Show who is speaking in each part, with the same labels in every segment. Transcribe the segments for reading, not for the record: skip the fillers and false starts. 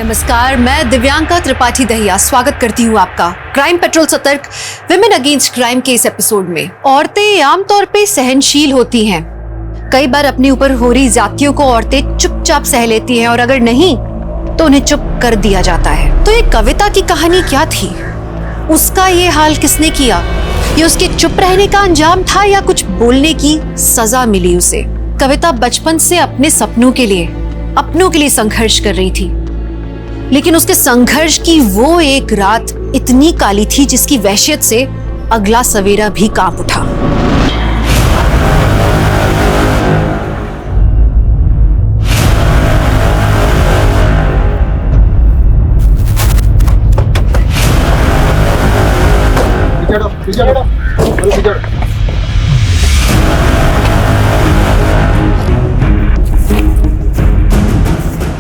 Speaker 1: नमस्कार, मैं दिव्यांका त्रिपाठी दहिया स्वागत करती हूँ आपका क्राइम पेट्रोल सतर्क विमेन अगेंस्ट क्राइम के इस एपिसोड में। औरतें आमतौर पे सहनशील होती हैं। कई बार अपने ऊपर हो रही ज्यादतियों को औरतें चुपचाप सह लेती हैं और अगर नहीं तो उन्हें चुप कर दिया जाता है। तो ये कविता की कहानी क्या थी? उसका ये हाल किसने किया? ये उसके चुप रहने का अंजाम था या कुछ बोलने की सजा मिली उसे? कविता बचपन से अपने सपनों के लिए संघर्ष कर रही थी, लेकिन उसके संघर्ष की वो एक रात इतनी काली थी जिसकी वहशत से अगला सवेरा भी कांप उठा।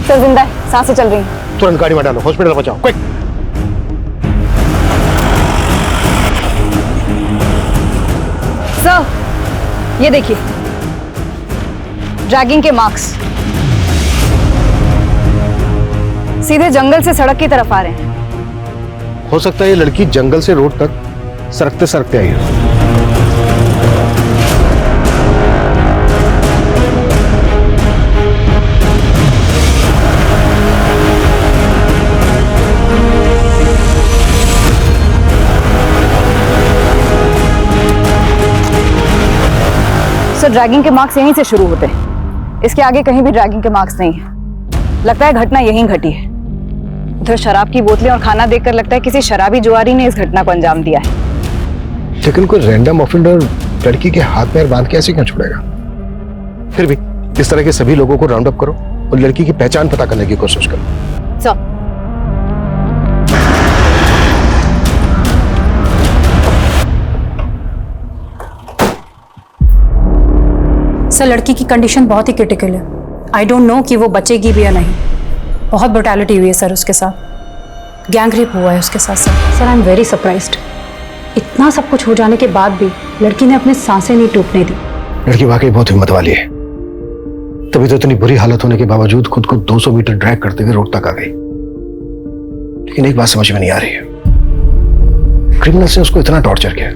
Speaker 2: सर जिंदा है, सांसें चल रही हैं।
Speaker 3: तुरंत गाड़ी में डालो, हॉस्पिटल पहुंचाओ, क्विक।
Speaker 2: सर ये देखिए, ड्रैगिंग के मार्क्स सीधे जंगल से सड़क की तरफ आ रहे हैं।
Speaker 3: हो सकता है ये लड़की जंगल से रोड तक सरकते सरकते आई हो।
Speaker 2: सर ड्रैगिंग के मार्क्स यहीं से शुरू होते हैं, इसके आगे कहीं भी ड्रैगिंग के मार्क्स नहीं है। लगता है घटना यहीं घटी है। उधर शराब की बोतलें और खाना देखकर लगता है किसी शराबी जुआरी ने इस घटना को अंजाम दिया है।
Speaker 3: लेकिन कोई रैंडम ऑफेंडर लड़की के हाथ पैर बांध के ऐसे क्यों छोड़ेगा? फिर भी इस तरह के सभी लोगों को राउंड अप करो और लड़की की पहचान पता करने की कोशिश करो।
Speaker 2: सर
Speaker 4: सर लड़की की कंडीशन बहुत ही क्रिटिकल है। आई डोंट नो कि वो बचेगी भी या नहीं। बहुत ब्रुटैलिटी हुई है सर उसके साथ, गैंग रेप हुआ है उसके साथ। Sir I am very surprised. इतना सब कुछ हो जाने के बाद भी लड़की ने अपनी सांसें नहीं टूटने दी।
Speaker 3: लड़की वाकई बहुत हिम्मत वाली है, तभी तो इतनी बुरी हालत होने के बावजूद खुद को 200 मीटर ड्रैग करते हुए रोड तक आ गई। लेकिन एक बात समझ में नहीं आ रही है, क्रिमिनल्स ने उसको इतना टॉर्चर किया,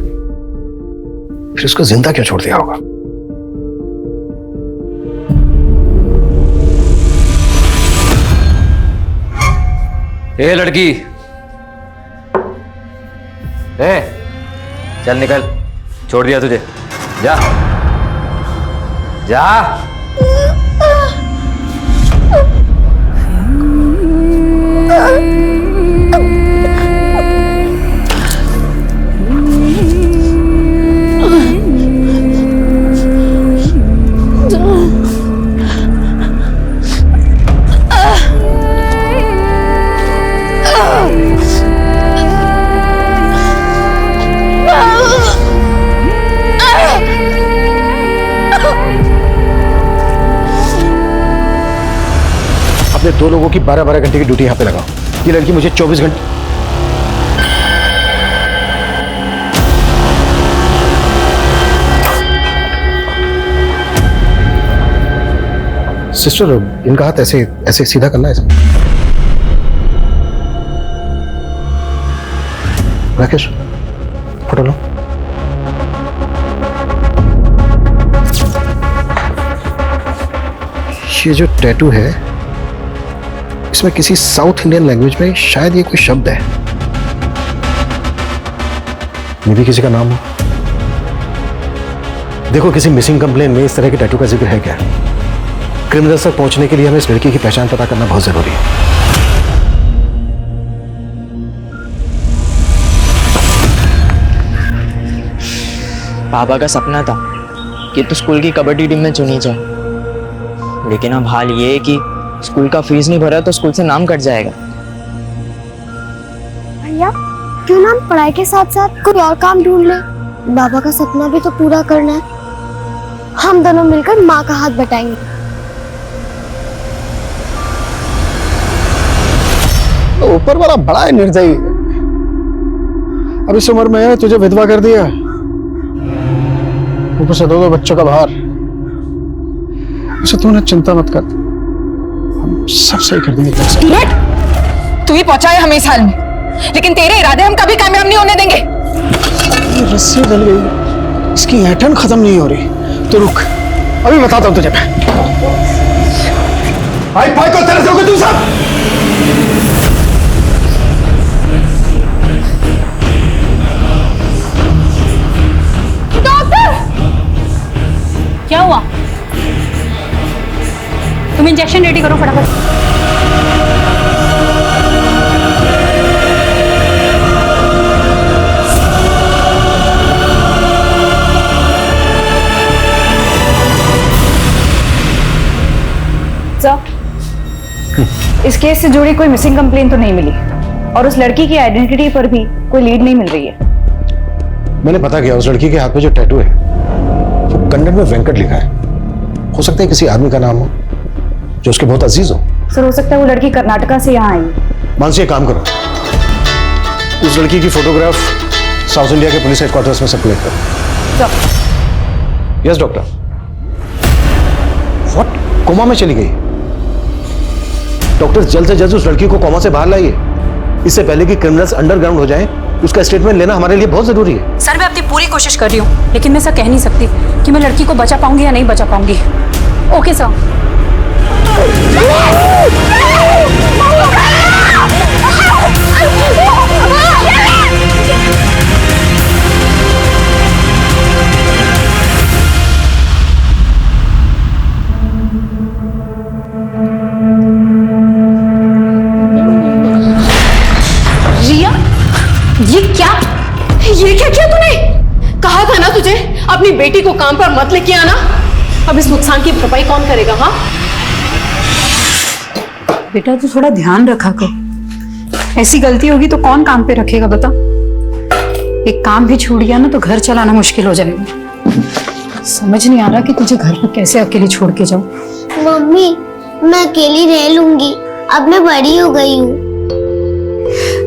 Speaker 3: फिर उसको जिंदा क्यों छोड़ दिया होगा?
Speaker 5: ए लड़की, ए चल निकल, छोड़ दिया तुझे, जा जा।
Speaker 3: अपने 2 लोगों की 12-12 घंटे की ड्यूटी यहां पे लगाओ। ये लड़की मुझे 24 घंटे। सिस्टर, इनका हाथ ऐसे ऐसे सीधा करना है। राकेश, फोटो लो। ये जो टैटू है इसमें किसी साउथ इंडियन लैंग्वेज में शायद ये कोई शब्द है। ये भी किसी का नाम हो। देखो, किसी मिसिंग कंप्लेन में इस तरह के टैटू का जिक्र है क्या? क्रिमिनल तक पहुंचने के लिए हमें इस लड़की की पहचान पता करना बहुत जरूरी है।
Speaker 6: पापा का सपना था कि तू स्कूल की कबड्डी टीम में चुनी जाए, लेकिन अब हाल ये है कि स्कूल का फीस नहीं भरा तो स्कूल से नाम कट जाएगा।
Speaker 7: भैया क्यों ना हम पढ़ाई के साथ साथ कोई और काम ढूंढ ले? बाबा का सपना भी तो पूरा करना है। हम दोनों मिलकर माँ का हाथ बटाएंगे।
Speaker 3: तो ऊपर वाला बड़ा निर्दयी है। अब इस उम्र में तुझे विधवा कर दिया, ऊपर से 2 बच्चों का भार। ऐसे तूने चिंता मत कर, हम सब सही कर देंगे।
Speaker 2: सुई पहुंचाए हमें इस हाल में, लेकिन तेरे इरादे हम कभी कामयाब नहीं होने देंगे।
Speaker 3: ये रस्सी डल गई, इसकी ऐंठन खत्म नहीं हो रही। तो रुक, अभी बताता हूं तुझे मैं। भाई भाई को तरह से तू सब।
Speaker 4: क्या हुआ? तुम इंजेक्शन रेडी करो फटाफट।
Speaker 2: इस केस से जुड़ी कोई मिसिंग कंप्लेन तो नहीं मिली और उस लड़की की आइडेंटिटी पर भी कोई लीड नहीं मिल रही है।
Speaker 3: मैंने पता किया, उस लड़की के हाथ में जो टैटू है वो कन्नड़ में वेंकट लिखा है। हो सकता है किसी आदमी का नाम हो जो उसके बहुत अजीज हो।
Speaker 2: सर, हो सकता है वो लड़की कर्नाटका से यहाँ आई।
Speaker 3: मानसी, एक काम करो, उस लड़की की फोटोग्राफ साउथ इंडिया के पुलिस हेडक्वार्टर्स में सर्कुलेट करो। Yes doctor. व्हाट? कोमा में चली गई? डॉक्टर जल्द से जल्द उस लड़की को कोमा से बाहर लाइए, इससे पहले कि क्रिमिनल्स अंडरग्राउंड हो जाएं। उसका स्टेटमेंट लेना हमारे लिए बहुत जरूरी है।
Speaker 4: सर, मैं अपनी पूरी कोशिश कर रही हूँ, लेकिन मैं सर कह नहीं सकती कि मैं लड़की को बचा पाऊंगी या नहीं बचा पाऊंगी। Okay sir.
Speaker 1: ये क्या किया तूने? कहा था ना तुझे अपनी बेटी को काम पर मत लेके आना। अब इस नुकसान की भरपाई कौन करेगा? हाँ
Speaker 4: बेटा, तू थोड़ा ध्यान रखा कर। ऐसी गलती होगी तो कौन काम पे रखेगा बता? एक काम भी छूट गया ना तो घर चलाना मुश्किल हो जाएगा। समझ नहीं आ रहा कि तुझे घर पर कैसे अकेले छोड़ के जाऊं।
Speaker 7: मम्मी, मैं अकेली रह लूंगी, अब मैं बड़ी हो गई हूँ।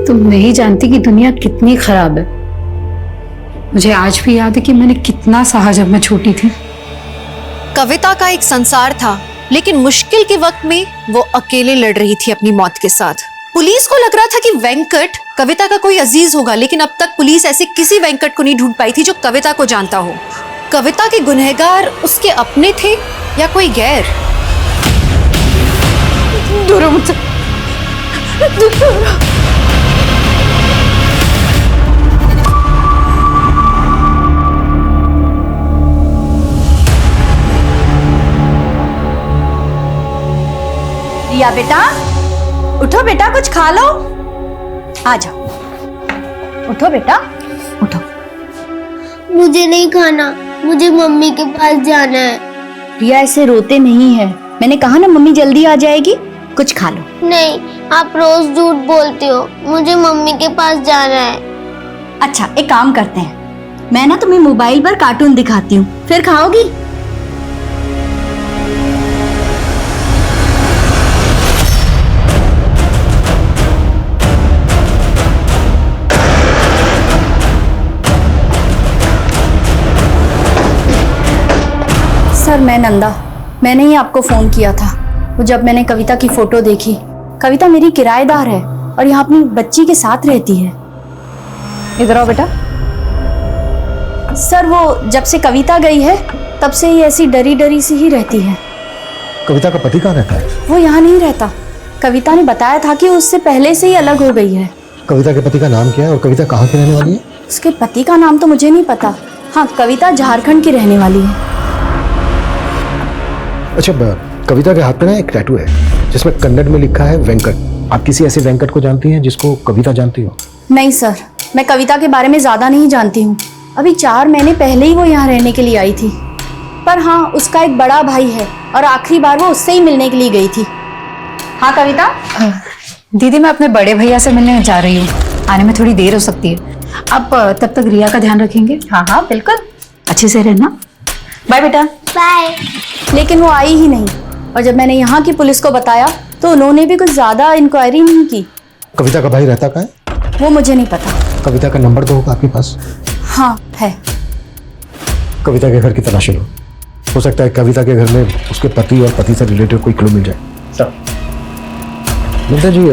Speaker 4: तुम नहीं जानती कि दुनिया कितनी खराब है। मुझे आज भी याद है कि मैंने कितना सहा जब मैं छोटी थी।
Speaker 1: कविता का एक संसार था, लेकिन मुश्किल के वक्त में वो अकेले लड़ रही थी अपनी मौत के साथ। पुलिस को लग रहा था कि वेंकट कविता का कोई अजीज होगा, लेकिन अब तक पुलिस ऐसे किसी वेंकट को नहीं ढूंढ पाई थी जो कविता को जानता हो। कविता के गुनहगार उसके अपने थे या कोई गैर? दूर हो मुझसे, दूर हो।
Speaker 2: रिया बेटा, उठो बेटा, कुछ खा लो। आ जाओ, उठो बेटा, उठो।
Speaker 7: मुझे नहीं खाना, मुझे मम्मी के पास जाना है।
Speaker 2: रिया, ऐसे रोते नहीं है। मैंने कहा ना मम्मी जल्दी आ जाएगी, कुछ खा लो।
Speaker 7: नहीं, आप रोज झूठ बोलते हो, मुझे मम्मी के पास जाना है।
Speaker 2: अच्छा, एक काम करते हैं, मैं ना तुम्हें मोबाइल पर कार्टून दिखाती हूँ, फिर खाओगी। सर, मैं नंदा, मैंने ही आपको फोन किया था। वो जब मैंने कविता की फोटो देखी, कविता मेरी किराएदार है और यहाँ अपनी बच्ची के साथ रहती है। इधर आओ बेटा। सर, वो जब से कविता गई है तब से ही ऐसी डरी डरी सी ही रहती है।
Speaker 3: कविता का पति कहाँ रहता है?
Speaker 2: वो यहाँ नहीं रहता। कविता ने बताया था कि उससे पहले से ही अलग हो गई है।
Speaker 3: कविता के पति का नाम क्या है और कविता कहाँ की रहने वाली है?
Speaker 2: उसके पति का नाम तो मुझे नहीं पता। हाँ, कविता झारखंड की रहने वाली है।
Speaker 3: अच्छा, कविता के हाथ पे ना एक टैटू है जिसमें कन्नड़ में लिखा है वेंकट। आप किसी ऐसे वेंकट को जानती हैं जिसको कविता जानती हो?
Speaker 2: नहीं सर, मैं कविता के बारे में ज्यादा नहीं जानती हूँ। अभी 4 महीने पहले ही वो यहाँ रहने के लिए आई थी। पर हाँ, उसका एक बड़ा भाई है और आखिरी बार वो उससे ही मिलने के लिए गई थी। हाँ कविता?
Speaker 4: दीदी, मैं अपने बड़े भैया से मिलने जा रही हूँ, आने में थोड़ी देर हो सकती है। आप तब तक रिया का ध्यान रखेंगे?
Speaker 2: हाँ हाँ बिल्कुल,
Speaker 4: अच्छे से रहना।
Speaker 2: बाय बेटा।
Speaker 7: बाय।
Speaker 2: लेकिन वो आई ही नहीं, और जब मैंने यहाँ की पुलिस को बताया तो उन्होंने भी कुछ ज्यादा इंक्वायरी नहीं की।
Speaker 3: कविता का भाई रहता कहाँ है?
Speaker 2: वो मुझे नहीं पता।
Speaker 3: कविता का नंबर तो होगा आपके पास?
Speaker 2: हाँ है।
Speaker 3: कविता के घर की तलाशी लो। हो सकता है कविता के घर में उसके पति और पति से रिलेटेड कोई क्लू मिल जाए। मित्र जी,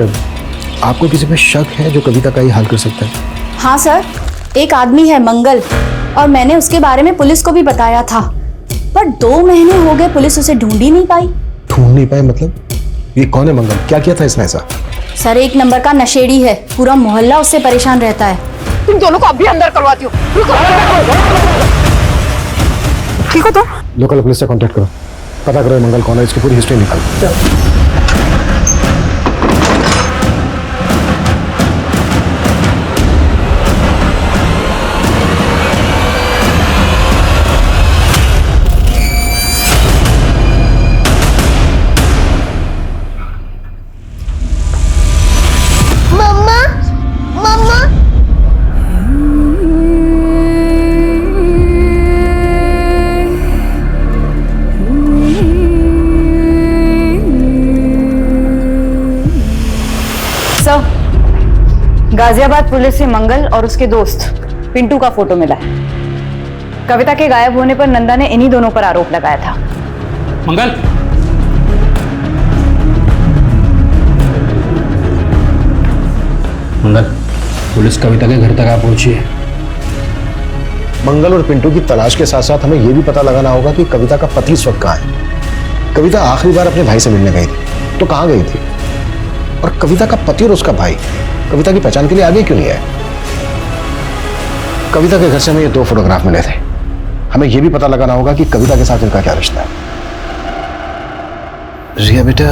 Speaker 3: आपको किसी पे शक है जो कविता का ही हाल कर सकता है?
Speaker 8: हाँ सर, एक आदमी है मंगल, और मैंने उसके बारे में पुलिस को भी बताया था, पर 2 महीने हो गए पुलिस उसे ढूंढ ही नहीं पाई।
Speaker 3: ढूंढ नहीं पाए मतलब? ये कौन है मंगल? क्या किया था इसने ऐसा?
Speaker 8: सर 1 नंबर का नशेड़ी है, पूरा मोहल्ला उससे परेशान रहता है।
Speaker 2: तुम दोनों को अभी अंदर करवाती हूँ। ठीक हो तुम?
Speaker 3: लोकल पुलिस से कांटेक्ट करो, पता करो मंगल कौन है, इसकी पूरी हिस्ट्री निकालो।
Speaker 7: मम्मा मम्मा
Speaker 2: सर, गाजियाबाद पुलिस से मंगल और उसके दोस्त पिंटू का फोटो मिला है। कविता के गायब होने पर नंदा ने इन्हीं दोनों पर आरोप लगाया था।
Speaker 9: मंगल,
Speaker 3: मंगल, पुलिस कविता के घर तक आ पहुंची है। मंगल और पिंटू की तलाश के साथ साथ हमें यह भी पता लगाना होगा कि कविता का पति इस वक्त कहाँ है। कविता आखिरी बार अपने भाई से मिलने गई थी तो कहाँ गई थी, और कविता का पति और उसका भाई कविता की पहचान के लिए आगे क्यों नहीं आए? कविता के घर से हमें ये 2 फोटोग्राफ मिले थे। हमें यह भी पता लगाना होगा कि कविता के साथ इनका क्या रिश्ता है। रिया बेटा,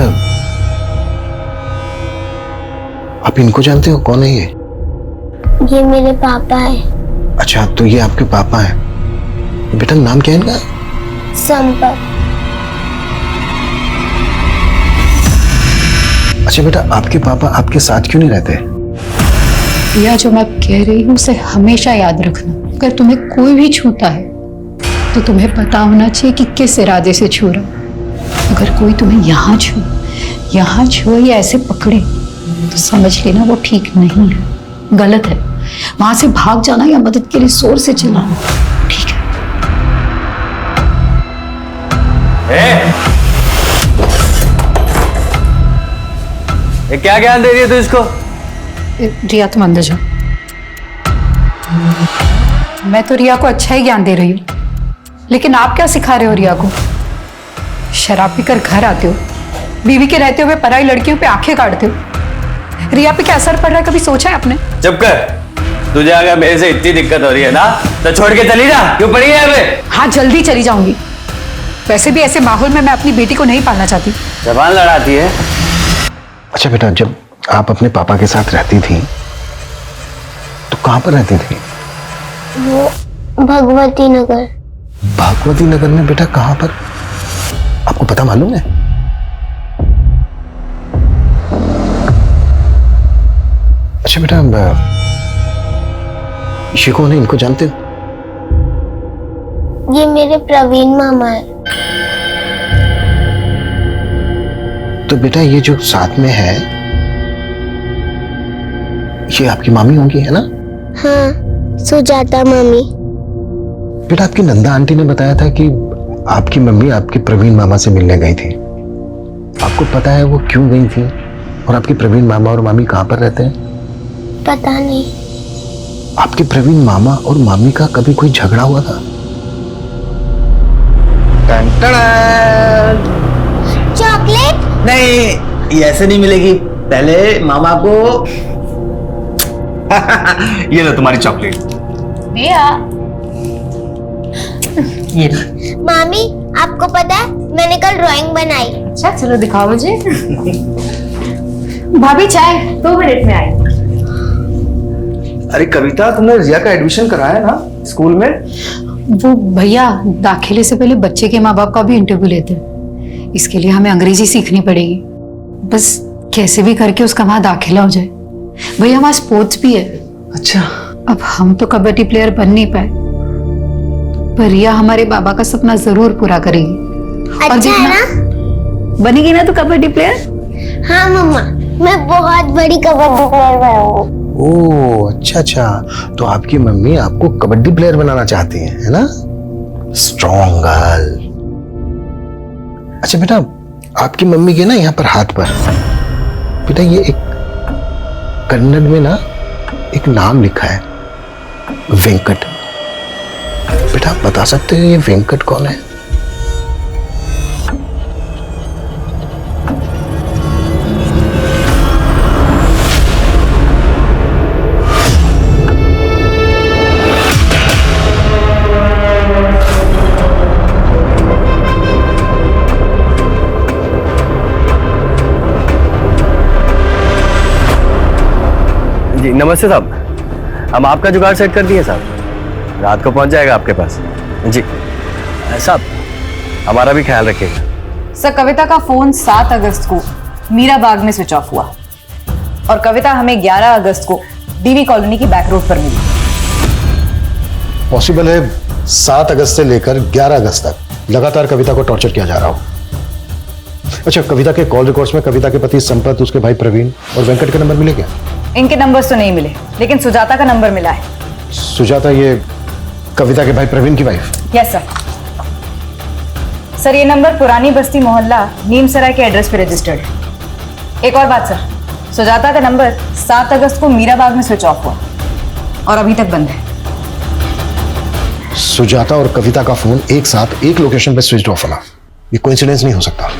Speaker 3: आप इनको जानते हो? कौन है ये?
Speaker 7: ये मेरे पापा है।
Speaker 3: अच्छा, तो ये आपके पापा हैं। बेटा नाम क्या है इनका?
Speaker 7: संपत।
Speaker 3: अच्छा बेटा, आपके पापा आपके साथ क्यों नहीं रहते?
Speaker 4: यह जो मैं कह रही हूँ उसे हमेशा याद रखना। अगर तुम्हें कोई भी छूता है तो तुम्हें पता होना चाहिए कि किस इरादे से छू रहा। अगर कोई तुम्हें यहाँ छुए या ऐसे पकड़े तो समझ लेना वो ठीक नहीं है, गलत है। वहां से भाग जाना या मदद के लिए जोर से चिल्लाना ठीक है।
Speaker 5: ये क्या ज्ञान दे रही है तू इसको?
Speaker 4: रिया तुम अंदर जाओ। मैं तो रिया को अच्छा ही ज्ञान दे रही हूँ, लेकिन आप क्या सिखा रहे हो रिया को? शराब पीकर घर आते हो, बीवी के रहते हुए पराई लड़कियों पे आंखें काटते हो। रिया पे क्या असर पड़ रहा है, कभी सोचा है आपने?
Speaker 5: चुप कर। तुझे अगर मेरे से इतनी दिक्कत हो रही है ना तो छोड़ के चली जा। क्यों पड़ी है यहाँ पे?
Speaker 4: हाँ, जल्दी चली जाऊंगी। वैसे भी ऐसे माहौल में मैं अपनी बेटी को नहीं पालना चाहती।
Speaker 5: जबान लड़ाती है।
Speaker 3: अच्छा बेटा, जब आप अपने पापा के साथ रहती थी तो कहां पर रहती थी?
Speaker 7: वो भगवती नगर।
Speaker 3: भगवती नगर में? बेटा कहां पर, आपको पता मालूम है? अच्छा बेटा, ये कौन है, इनको जानते हो?
Speaker 7: ये मेरे प्रवीण मामा है।
Speaker 3: तो बेटा ये जो साथ में है ये आपकी मामी होंगी, है ना?
Speaker 7: हाँ, सुजाता मामी।
Speaker 3: बेटा आपकी नंदा आंटी ने बताया था कि आपकी मम्मी आपके प्रवीण मामा से मिलने गई थी। आपको पता है वो क्यों गई थी, और आपके प्रवीण मामा और मामी कहां पर रहते हैं?
Speaker 7: पता नहीं।
Speaker 3: आपके प्रवीण मामा और मामी का कभी कोई झगड़ा हुआ था?
Speaker 7: चॉकलेट?
Speaker 10: नहीं, ये ऐसे नहीं मिलेगी। पहले मामा को ये लो तुम्हारी चॉकलेट। ये
Speaker 7: मामी, आपको पता है मैंने कल ड्राइंग बनाई।
Speaker 4: अच्छा, चलो दिखाओ मुझे। भाभी चाय 2 मिनट में आई।
Speaker 10: अरे कविता, तुमने रिया का एडमिशन कराया ना स्कूल में?
Speaker 4: वो भैया दाखिले से पहले बच्चे के माँ बाप का भी इंटरव्यू लेते हैं। इसके लिए हमें अंग्रेजी सीखनी पड़ेगी। बस कैसे भी करके उसका वहां दाखिला हो जाए। भैया वहां स्पोर्ट्स भी है।
Speaker 10: अच्छा।
Speaker 4: अब हम तो कबड्डी प्लेयर बन नहीं पाए, पर रिया हमारे बाबा का सपना जरूर पूरा करेगी।
Speaker 7: अच्छा है ना?
Speaker 4: बनेगी ना तो कबड्डी प्लेयर?
Speaker 7: हाँ मम्मा, मैं बहुत बड़ी कबड्डी प्लेयर बनूंगी।
Speaker 3: ओह अच्छा अच्छा, तो आपकी मम्मी आपको कबड्डी प्लेयर बनाना चाहती है ना? Strong girl. अच्छा बेटा, आपकी मम्मी के ना यहाँ पर हाथ पर बेटा ये कन्नड़ में ना एक नाम लिखा है, वेंकट। बेटा आप बता सकते हो ये वेंकट कौन है?
Speaker 5: जी नमस्ते साहब, हम आपका जुगाड़ सेट कर दिए साहब, रात को पहुंच जाएगा आपके पास। जी साहब, हमारा भी ख्याल रखिएगा।
Speaker 2: सर, कविता का फोन 7 अगस्त को मीरा बाग में स्विच ऑफ हुआ और कविता हमें 11 अगस्त को डीवी कॉलोनी की बैक रोड पर मिली।
Speaker 3: पॉसिबल है 7 अगस्त से लेकर 11 अगस्त तक लगातार कविता को टॉर्चर किया जा रहा हो। अच्छा, कविता के कॉल रिकॉर्ड्स में कविता के पति संपत, उसके भाई प्रवीण और वेंकट के नंबर मिले क्या?
Speaker 2: इनके नंबर्स तो नहीं मिले, लेकिन सुजाता का नंबर मिला है।
Speaker 3: सुजाता ये कविता के भाई प्रवीण की वाइफ?
Speaker 2: Yes sir. सर, ये नंबर पुरानी बस्ती मोहल्ला नीमसराय के एड्रेस पे रजिस्टर्ड है। एक और बात सर, सुजाता का नंबर 7 अगस्त को मीरा बाग में स्विच ऑफ हुआ और अभी तक बंद है।
Speaker 3: सुजाता और कविता का फोन एक साथ एक लोकेशन पे स्विच ऑफ होना, ये कोइंसिडेंस नहीं हो सकता।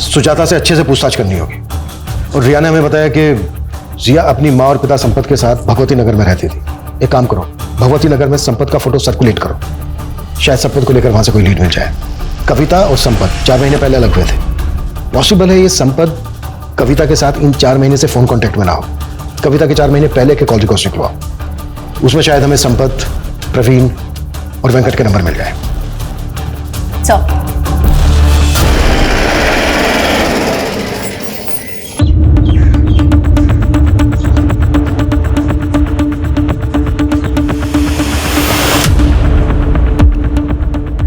Speaker 3: सुजाता से अच्छे से पूछताछ करनी होगी। और रिया ने हमें बताया कि रिया अपनी माँ और पिता संपत के साथ भगवती नगर में रहती थी। एक काम करो, भगवती नगर में संपत का फोटो सर्कुलेट करो, शायद संपत को लेकर वहां से कोई लीड मिल जाए। कविता और संपत 4 महीने पहले अलग हुए थे। पॉसिबल है ये संपत कविता के साथ इन 4 महीने से फोन कांटेक्ट में ना हो। कविता के 4 महीने पहले के कॉल रिकॉर्ड्स निकलवाओ, उसमें शायद हमें संपत, प्रवीण और वेंकट के नंबर मिल जाए।
Speaker 2: सर,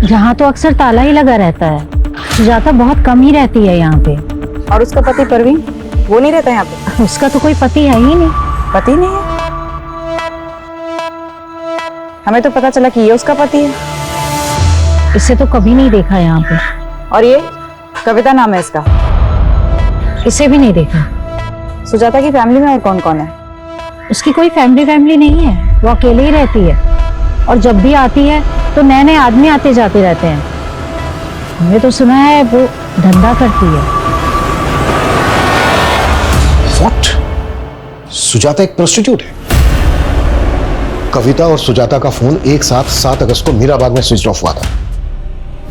Speaker 9: यहाँ तो अक्सर ताला ही लगा रहता है। सुजाता बहुत कम ही रहती है यहाँ पे।
Speaker 2: और उसका पति प्रवीण, वो नहीं रहता यहाँ पे?
Speaker 9: उसका तो कोई पति है ही नहीं।
Speaker 2: पति नहीं है? हमें तो पता चला कि ये उसका पति है।
Speaker 9: इसे तो कभी नहीं देखा यहाँ पे।
Speaker 2: और ये कविता नाम है इसका?
Speaker 9: इसे भी नहीं देखा।
Speaker 2: सुजाता की फैमिली में और कौन कौन है?
Speaker 9: उसकी कोई फैमिली नहीं है, वो अकेले ही रहती है। और जब भी आती है तो नए नए आदमी आते जाते रहते हैं। हमने तो सुना है वो धंधा करती है।
Speaker 3: What? सुजाता एक प्रोस्टिट्यूट है? कविता और सुजाता का फोन एक साथ 7 अगस्त को मीरा बाग में स्विच ऑफ हुआ था।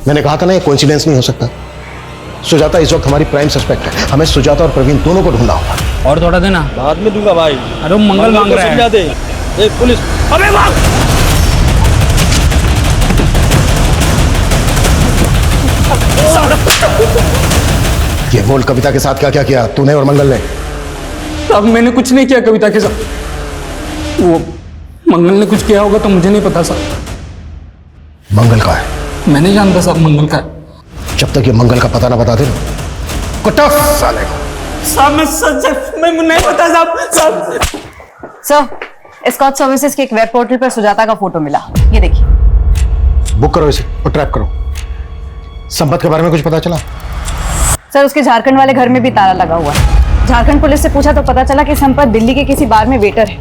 Speaker 3: मैंने कहा था ना, ये कोइंसिडेंस नहीं हो सकता। सुजाता इस वक्त हमारी प्राइम सस्पेक्ट है। हमें सुजाता और प्रवीण दोनों को ढूंढना होगा।
Speaker 11: और थोड़ा देना,
Speaker 12: बाद में दूंगा भाई।
Speaker 11: अरे मंगल मांग रहा है।
Speaker 12: समझा दे। पुलिस, अबे भाग!
Speaker 3: ये बोल, कविता के साथ क्या क्या किया तूने और मंगल ने?
Speaker 11: अब मैंने कुछ नहीं किया कविता के साथ। वो मंगल ने कुछ किया होगा तो मुझे नहीं पता साहब।
Speaker 3: मंगल का है?
Speaker 11: मैं नहीं जानता साहब मंगल का है।
Speaker 3: जब तक ये मंगल का पता ना बता दे कुत्ता साले को।
Speaker 11: साहब मैं नहीं पता साहब।
Speaker 2: सर, स्कॉच सर्विसेज के एक वेब पोर्टल पर सुजाता का फोटो मिला, ये देखिए।
Speaker 3: बुक करो इसे और ट्रैक करो। संपत के बारे में कुछ पता चला?
Speaker 2: सर, उसके झारखंड वाले घर में भी ताला लगा हुआ है। झारखंड पुलिस से पूछा तो पता चला कि संपत दिल्ली के किसी बार में वेटर है,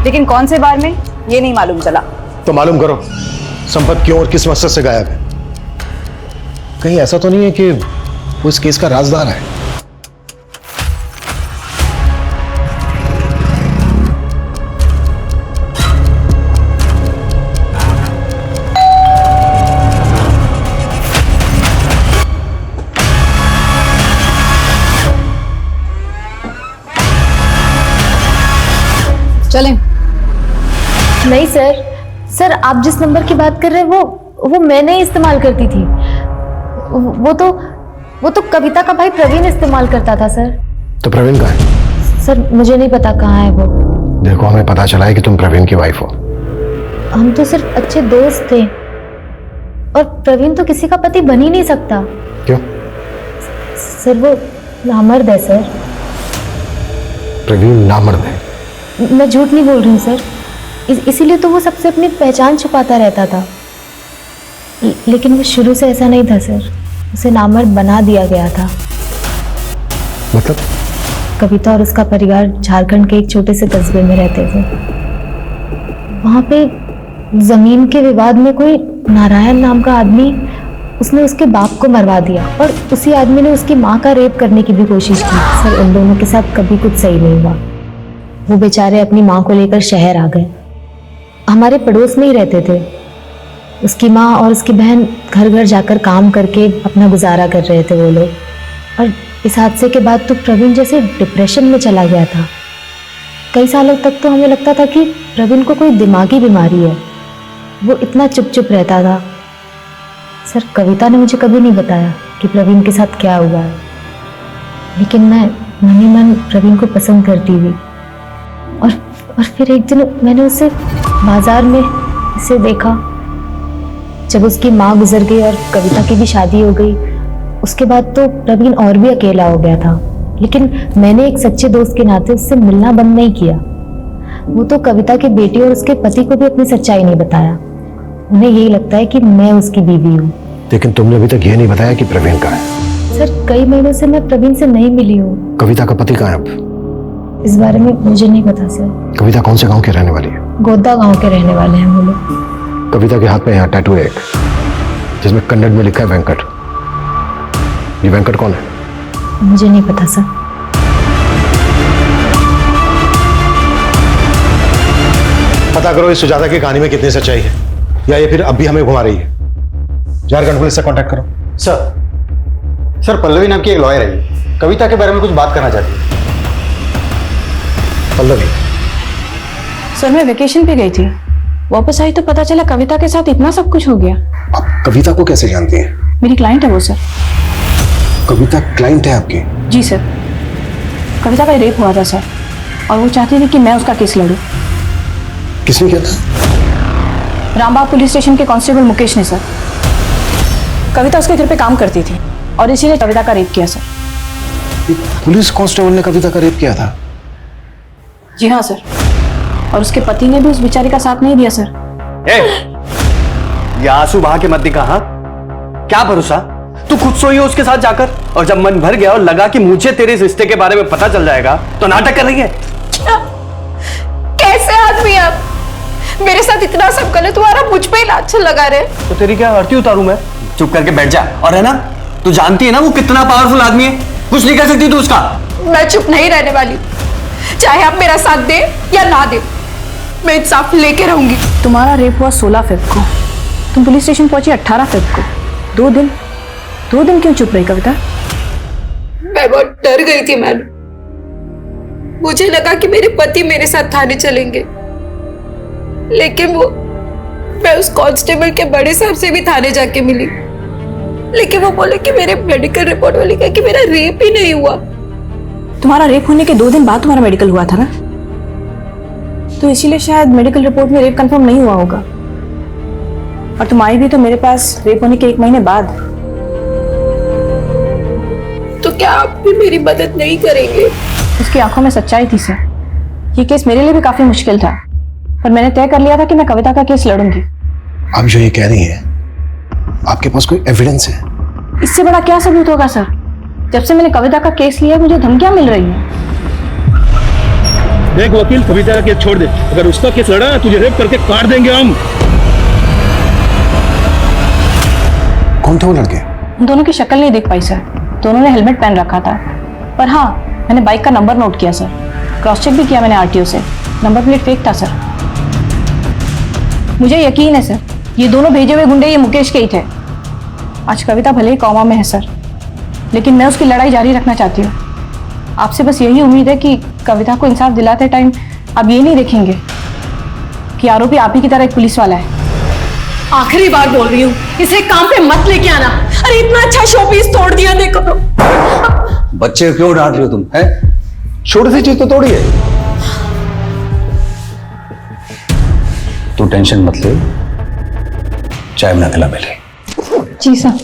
Speaker 2: लेकिन कौन से बार में ये नहीं मालूम चला।
Speaker 3: तो मालूम करो संपत क्यों और किस मकसद से गायब है। कहीं ऐसा तो नहीं है कि वो इस केस का राजदार है?
Speaker 1: चलें।
Speaker 7: नहीं सर, आप जिस नंबर की बात कर रहे हैं वो मैंने ही इस्तेमाल करती थी। वो तो कविता का भाई प्रवीण इस्तेमाल करता था सर।
Speaker 3: तो प्रवीण कहाँ है?
Speaker 7: सर, मुझे नहीं पता कहाँ है वो।
Speaker 3: देखो, हमें पता चला है कि तुम प्रवीण की वाइफ हो।
Speaker 7: हम तो सिर्फ अच्छे दोस्त थे, और प्रवीण तो किसी का पति बन ही नहीं सकता।
Speaker 3: क्यों?
Speaker 7: सर, वो नामर्द है सर।
Speaker 3: प्रवीण नामर्द है?
Speaker 7: मैं झूठ नहीं बोल रही हूँ सर। इसीलिए तो वो सबसे अपनी पहचान छुपाता रहता था। लेकिन वो शुरू से ऐसा नहीं था सर, उसे नामर्द बना दिया गया था।
Speaker 3: मतलब
Speaker 9: कविता और उसका परिवार झारखंड के एक छोटे से कस्बे में रहते थे। वहाँ पे जमीन के विवाद में कोई नारायण नाम का आदमी, उसने उसके बाप को मरवा दिया और उसी आदमी ने उसकी माँ का रेप करने की भी कोशिश की। सर, उन दोनों के साथ कभी कुछ सही नहीं हुआ। वो बेचारे अपनी माँ को लेकर शहर आ गए। हमारे पड़ोस में ही रहते थे। उसकी माँ और उसकी बहन घर घर जाकर काम करके अपना गुजारा कर रहे थे वो लोग। और इस हादसे के बाद तो प्रवीण जैसे डिप्रेशन में चला गया था। कई सालों तक तो हमें लगता था कि प्रवीण को कोई दिमागी बीमारी है। वो इतना चुप चुप रहता था। सर, कविता ने मुझे कभी नहीं बताया कि प्रवीण के साथ क्या हुआ है, लेकिन मैं मन ही मन प्रवीण को पसंद करती हुई। और फिर एक दिन मैंने उसे बाजार में इसे देखा। जब उसकी माँ गुजर गई और कविता की भी शादी हो गई, उसके बाद तो प्रवीण और भी अकेला हो गया था। लेकिन मैंने एक सच्चे दोस्त के नाते उससे मिलना बंद नहीं किया। वो तो कविता के बेटे और उसके पति को भी अपनी सच्चाई नहीं बताया। उन्हें यही लगता है कि मैं उसकी बीवी हूँ।
Speaker 3: लेकिन तुमने अभी तक ये नहीं बताया कि प्रवीण कहाँ है।
Speaker 9: सर, कई महीनों से मैं प्रवीण से नहीं मिली हूँ।
Speaker 3: कविता का पति कहाँ है अब?
Speaker 9: इस बारे में मुझे नहीं पता सर।
Speaker 3: कविता कौन से गांव की रहने वाली है?
Speaker 9: गोदा गांव के रहने वाले हैं वो लोग।
Speaker 3: कविता के हाथ में यहाँ टैटू है एक, जिसमें कन्नड़ में लिखा है वेंकट। ये वेंकट कौन है?
Speaker 9: मुझे नहीं पता सर।
Speaker 3: पता करो इस सुजाता की कहानी में कितनी सच्चाई है, या ये फिर अब भी हमें घुमा रही है। झारखंड पुलिस से कांटेक्ट करो।
Speaker 10: सर पल्लवी नाम की एक लॉयर है, कविता के बारे में कुछ बात करना चाहती है।
Speaker 3: पल्लवी?
Speaker 8: सर, मैं वेकेशन पे गई थी, वापस आई तो पता चला कविता के साथ इतना सब कुछ हो गया।
Speaker 3: आप कविता को कैसे जानती हैं?
Speaker 8: मेरी क्लाइंट है वो सर।
Speaker 3: कविता क्लाइंट है आपकी?
Speaker 8: जी सर। कविता का रेप हुआ था सर, और वो चाहती थी कि मैं उसका केस लड़ूं।
Speaker 3: किसने किया था?
Speaker 8: रामबाग पुलिस स्टेशन के कांस्टेबल मुकेश ने सर। कविता उसके घर पे काम करती थी और इसी ने कविता का रेप किया सर।
Speaker 3: पुलिस कांस्टेबल ने कविता का रेप किया था?
Speaker 8: जी हाँ सर, और उसके पति ने भी उस बेचारी का साथ नहीं दिया सर।
Speaker 5: ये आंसू बहा के मत दिखा। हाँ, क्या भरोसा, तू खुद सोई हो उसके साथ जाकर, और जब मन भर गया और लगा कि मुझे तेरे इस रिश्ते के बारे में पता चल जाएगा तो नाटक कर रही है।
Speaker 1: कैसे आदमी आप? मेरे साथ इतना सब गलत हुआ और मुझ पे इलाज लगा रहे।
Speaker 5: तो तेरी क्या आरती उतारूं मैं? चुप करके बैठ जा। और है ना, तू जानती है ना वो कितना पावरफुल आदमी है, कुछ नहीं कर सकती तू उसका।
Speaker 1: मैं चुप नहीं रहने वाली, चाहे आप मेरा साथ दे या ना दे, मैं इंसाफ लेके रहूंगी।
Speaker 8: तुम्हारा रेप हुआ 16 फ़रवरी को, तुम पुलिस स्टेशन पहुंची 18 फ़रवरी को। 2 दिन क्यों चुप रही कविता?
Speaker 1: मैं बहुत डर गई थी मैडम। मुझे लगा कि मेरे पति मेरे साथ थाने चलेंगे, लेकिन मैं उस कांस्टेबल के बड़े साहब से भी थाने जाके मिली, लेकिन वो बोले कि मेरे मेडिकल रिपोर्ट वाली कहा कि मेरा रेप ही नहीं हुआ।
Speaker 8: तुम्हारा रेप होने के 2 दिन बाद तुम्हारा मेडिकल हुआ था ना, तो इसीलिए शायद मेडिकल रिपोर्ट में रेप कंफर्म नहीं हुआ होगा। और तुम आई भी तो मेरे पास रेप होने के 1 महीने बाद।
Speaker 1: तो क्या आप भी मेरी मदद नहीं करेंगे?
Speaker 8: उसकी आंखों में सच्चाई थी सर। ये केस मेरे लिए भी काफी मुश्किल था, पर मैंने तय कर लिया था कि मैं कविता का केस लड़ूंगी।
Speaker 3: आप जो ये कह रही हैं, आपके पास कोई एविडेंस है?
Speaker 8: इससे बड़ा क्या सबूत होगा सर? जब से मैंने कविता का केस लिया मुझे धमकियां मिल रही हैं।
Speaker 12: देख वकील, कविता का केस छोड़ दे, अगर उसका केस लड़ा ना तुझे रेप करके काट देंगे हम।
Speaker 3: कौन थे वो लड़के?
Speaker 8: उन दोनों की शक्ल नहीं देख पाई सर, दोनों ने हेलमेट पहन रखा था। पर हाँ, मैंने बाइक का नंबर नोट किया सर, क्रॉस चेक भी किया मैंने आरटीओ से, नंबर प्लेट फेक था सर। मुझे यकीन है सर, ये दोनों भेजे हुए गुंडे ये मुकेश के ही थे। आज कविता भले ही कॉमा में है सर, लेकिन मैं उसकी लड़ाई जारी रखना चाहती हूँ। आपसे बस यही उम्मीद है कि कविता को इंसाफ दिलाते टाइम आप ये नहीं देखेंगे कि आरोपी आप ही की तरह एक पुलिस वाला है।
Speaker 1: आखिरी बार बोल रही हूँ, इसे काम पे मत लेके आना। अरे इतना अच्छा शोपीस तोड़ दिया देखो तो।
Speaker 10: बच्चे क्यों डांट रहे हो तुम? है छोटी सी चीज तो तोड़ी है। तू टेंशन मत ले, चाय बना के ला मेरे।
Speaker 8: जी सर।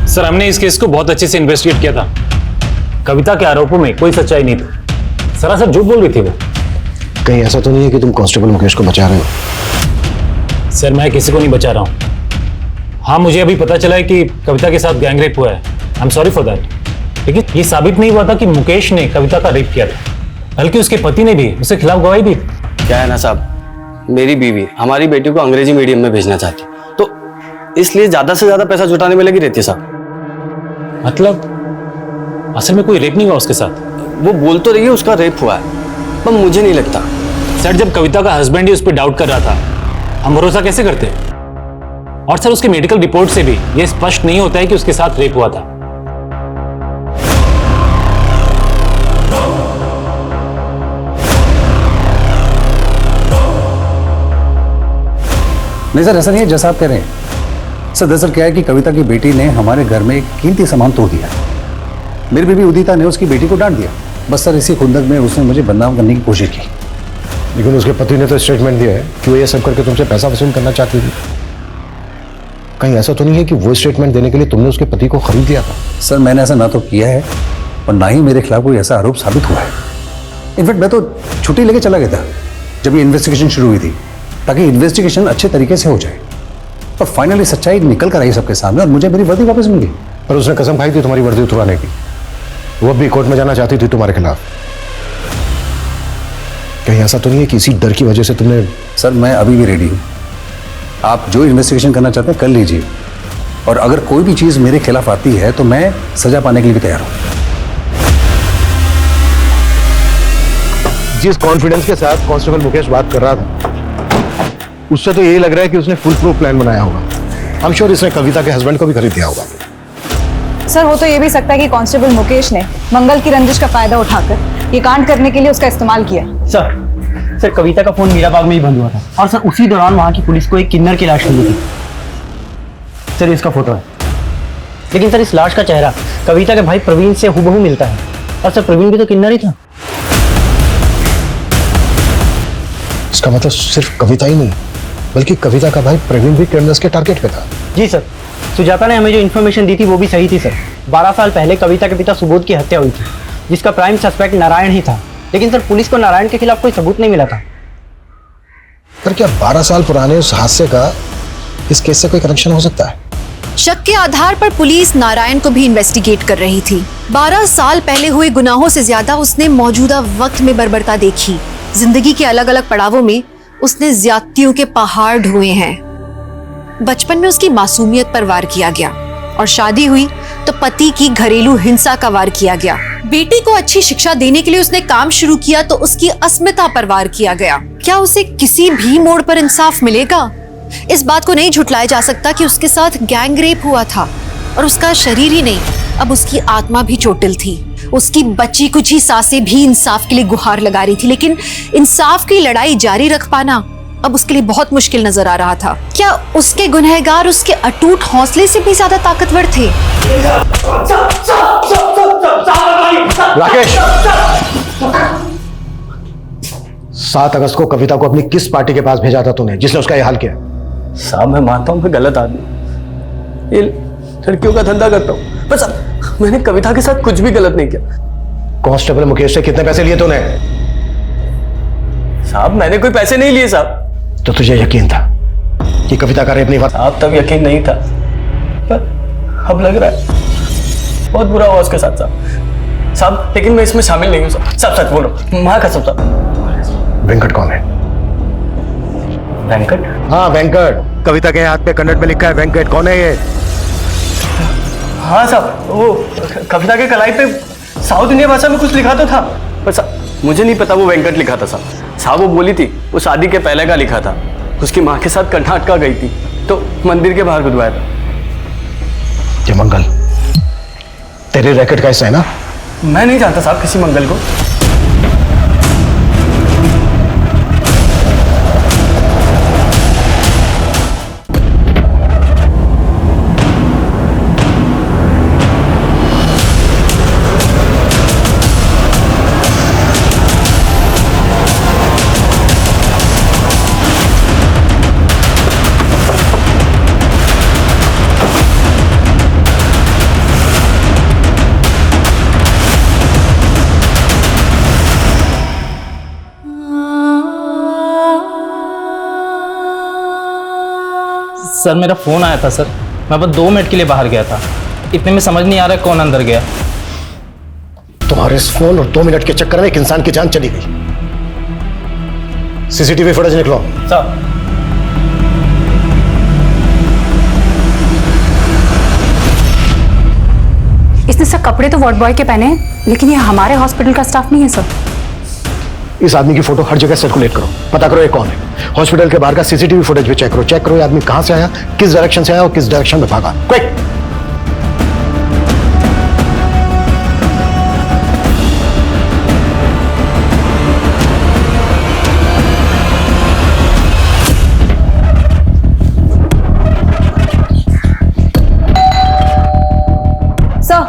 Speaker 13: सर, हमने इस केस को बहुत अच्छे से इन्वेस्टिगेट किया था। कविता के आरोपों में कोई सच्चाई नहीं थी, सरासर झूठ बोल रही थी वो।
Speaker 3: कहीं ऐसा तो नहीं है कि तुम कांस्टेबल मुकेश को बचा रहे हो?
Speaker 13: सर, मैं किसी को नहीं बचा रहा हूँ। हाँ, मुझे अभी पता चला है कि कविता के साथ गैंग रेप हुआ है। I am sorry for that, लेकिन ये साबित नहीं हुआ था कि मुकेश ने कविता का रेप किया था, बल्कि उसके पति ने भी उसके खिलाफ गवाही दी।
Speaker 5: क्या है ना साहब, मेरी बीवी हमारी बेटी को अंग्रेजी मीडियम में भेजना चाहती, तो इसलिए ज्यादा से ज्यादा पैसा जुटाने में लगी रहती है साहब।
Speaker 13: मतलब असल में कोई रेप नहीं हुआ उसके साथ?
Speaker 5: वो बोल तो रही है उसका रेप हुआ है, पर मुझे नहीं लगता।
Speaker 13: सर, जब कविता का हस्बैंड ही उस पर डाउट कर रहा था, हम भरोसा कैसे करते? और सर, उसके मेडिकल रिपोर्ट से भी यह स्पष्ट नहीं होता है कि उसके साथ रेप हुआ था।
Speaker 10: नहीं सर, ऐसा नहीं है जैसा आप कह रहे हैं। सर दरअसल क्या है कि कविता की बेटी ने हमारे घर में एक कीमती सामान तोड़ दिया। मेरी बीवी उदिता ने उसकी बेटी को डांट दिया। बस सर इसी खुंदक में उसने मुझे बदनाम करने की कोशिश की।
Speaker 3: लेकिन उसके पति ने तो स्टेटमेंट दिया है कि वो ये सब करके तुमसे पैसा वसूल करना चाहती थी। कहीं ऐसा तो नहीं है कि वो स्टेटमेंट देने के लिए तुमने उसके पति को खरीद लिया था?
Speaker 10: सर मैंने ऐसा ना तो किया है और ना ही मेरे खिलाफ कोई ऐसा आरोप साबित हुआ है। इनफैक्ट मैं तो छुट्टी लेके चला गया था जब ये इन्वेस्टिगेशन शुरू हुई थी, ताकि इन्वेस्टिगेशन अच्छे तरीके से हो जाए। और फाइनली सच्चाई निकल कर आई सबके सामने और मुझे मेरी वर्दी वापस मिल गई।
Speaker 3: पर उसने कसम खाई थी तुम्हारी वर्दी उतरवाने की। वो भी कोर्ट में जाना चाहती थी तुम्हारे खिलाफ। कहीं ऐसा तो नहीं है कि इसी डर की वजह से तुमने?
Speaker 10: सर मैं अभी भी रेडी हूँ। आप जो इन्वेस्टिगेशन करना चाहते हैं कर लीजिए, और अगर कोई भी चीज़ मेरे खिलाफ आती है तो मैं सजा पाने के लिए भी तैयार हूँ।
Speaker 3: जिस कॉन्फिडेंस के साथ कांस्टेबल मुकेश बात कर रहा था, उससे तो यही लग रहा है कि उसने फुल प्रूफ प्लान बनाया होगा। आई एम श्योर इसने कविता के हस्बैंड को भी खरीद दिया होगा।
Speaker 2: सर हो तो ये भी सकता है कि कांस्टेबल मुकेश ने मंगल की रंजिश का फायदा उठाकर ये कांड करने के लिए उसका इस्तेमाल किया।
Speaker 6: सर कविता का फोन मीराबाग में ही बंद हुआ था, और सर उसी दौरान वहां की पुलिस को एक किन्नर की लाश मिली थी। सर इसका फोटो है, लेकिन सर इस लाश का चेहरा कविता के भाई प्रवीण से हुबहू मिलता है। और सर प्रवीण भी तो किन्नर ही था।
Speaker 3: इसका मतलब सिर्फ कविता ही नहीं, बल्कि कविता का भाई प्रवीण भी क्रिमिनल्स के टारगेट पे था।
Speaker 6: जी सर, सुजाता ने हमें जो इन्फॉर्मेशन दी थी वो भी सही थी सर। 12 साल पहले कविता के पिता सुबोध की हत्या हुई थी, जिसका प्राइम सस्पेक्ट नारायण ही था। लेकिन सर पुलिस को नारायण के खिलाफ कोई सबूत नहीं मिला था।
Speaker 3: पर क्या 12 साल पुराने उस हादसे का इस केस से कोई कनेक्शन हो सकता है?
Speaker 1: शक के आधार पर पुलिस नारायण को भी इन्वेस्टिगेट कर रही थी। 12 साल पहले हुए गुनाहों से ज्यादा उसने मौजूदा वक्त में बर्बरता देखी। जिंदगी के अलग अलग पड़ावों में उसने ज्यादतियों के पहाड़ ढोए हैं। बचपन में उसकी मासूमियत पर वार किया गया, और शादी हुई तो पति की घरेलू हिंसा का वार किया गया। बेटी को अच्छी शिक्षा देने के लिए उसने काम शुरू किया तो उसकी अस्मिता पर वार किया गया। क्या उसे किसी भी मोड़ पर इंसाफ मिलेगा? इस बात को नहीं झुटलाया जा सकता कि उसके साथ गैंग रेप हुआ था, और उसका शरीर ही नहीं, अब उसकी आत्मा भी चोटिल थी। उसकी बची कुछ ही सांसें भी इंसाफ के लिए गुहार लगा रही थी, लेकिन इंसाफ की लड़ाई जारी रख पाना अब उसके लिए बहुत मुश्किल नजर आ रहा था। क्या उसके गुनहगार उसके अटूट हौसले से भी ज्यादा ताकतवर थे?
Speaker 3: राकेश, 7 अगस्त को कविता को अपनी किस पार्टी के पास भेजा था तूने, जिसने उसका यह हाल किया?
Speaker 5: साहब मैं मानता हूँ मैं गलत आदमी, ये लड़कियों का धंधा करता हूँ, पर साहब मैंने कविता के साथ कुछ भी गलत नहीं किया।
Speaker 3: कांस्टेबल मुकेश से कितने पैसे लिए तूने?
Speaker 5: साहब मैंने कोई पैसे नहीं लिए साहब।
Speaker 3: तो तुझे यकीन था कि कविता का रेप नहीं हुआ?
Speaker 5: साहब तब यकीन नहीं था, पर अब लग रहा है बहुत बुरा हुआ उसके साथ साहब। साहब लेकिन मैं इसमें शामिल नहीं हूँ साहब। साहब सच बोलो, माँ कसम साहब।
Speaker 3: वेंकट कौन है?
Speaker 5: वेंकट?
Speaker 3: हाँ वेंकट, कविता के हाथ पे कन्नड़ में लिखा है वेंकट। कौन है ये?
Speaker 5: हाँ साहब, वो कविता के कलाई पे साउथ इंडिया भाषा में कुछ लिखा तो था, पर साहब मुझे नहीं पता वो वेंकट लिखा था साहब। साहब वो बोली थी वो शादी के पहले का लिखा था, उसकी माँ के साथ कर्नाटका गई थी तो मंदिर के बाहर गुदवाया था।
Speaker 3: ये मंगल तेरे रैकेट का हिस्सा है ना?
Speaker 5: मैं नहीं जानता साहब किसी मंगल को।
Speaker 6: सर मेरा फोन आया था सर, मैं बस 2 मिनट के लिए बाहर गया था। इतने में समझ नहीं आ रहा कौन अंदर गया।
Speaker 3: तुम्हारे इस फोन और 2 मिनट के चक्कर में एक इंसान की जान चली गई। सीसीटीवी फुटेज निकलो।
Speaker 6: सर
Speaker 4: इसने सर कपड़े तो वार्ड बॉय के पहने हैं, लेकिन ये हमारे हॉस्पिटल का स्टाफ नहीं है सर।
Speaker 3: इस आदमी की फोटो हर जगह सर्कुलेट करो, पता करो ये कौन है। हॉस्पिटल के बाहर का सीसीटीवी फुटेज भी चेक करो ये आदमी कहां से आया, किस डायरेक्शन से आया और किस डायरेक्शन में भागा। क्विक।
Speaker 2: सर,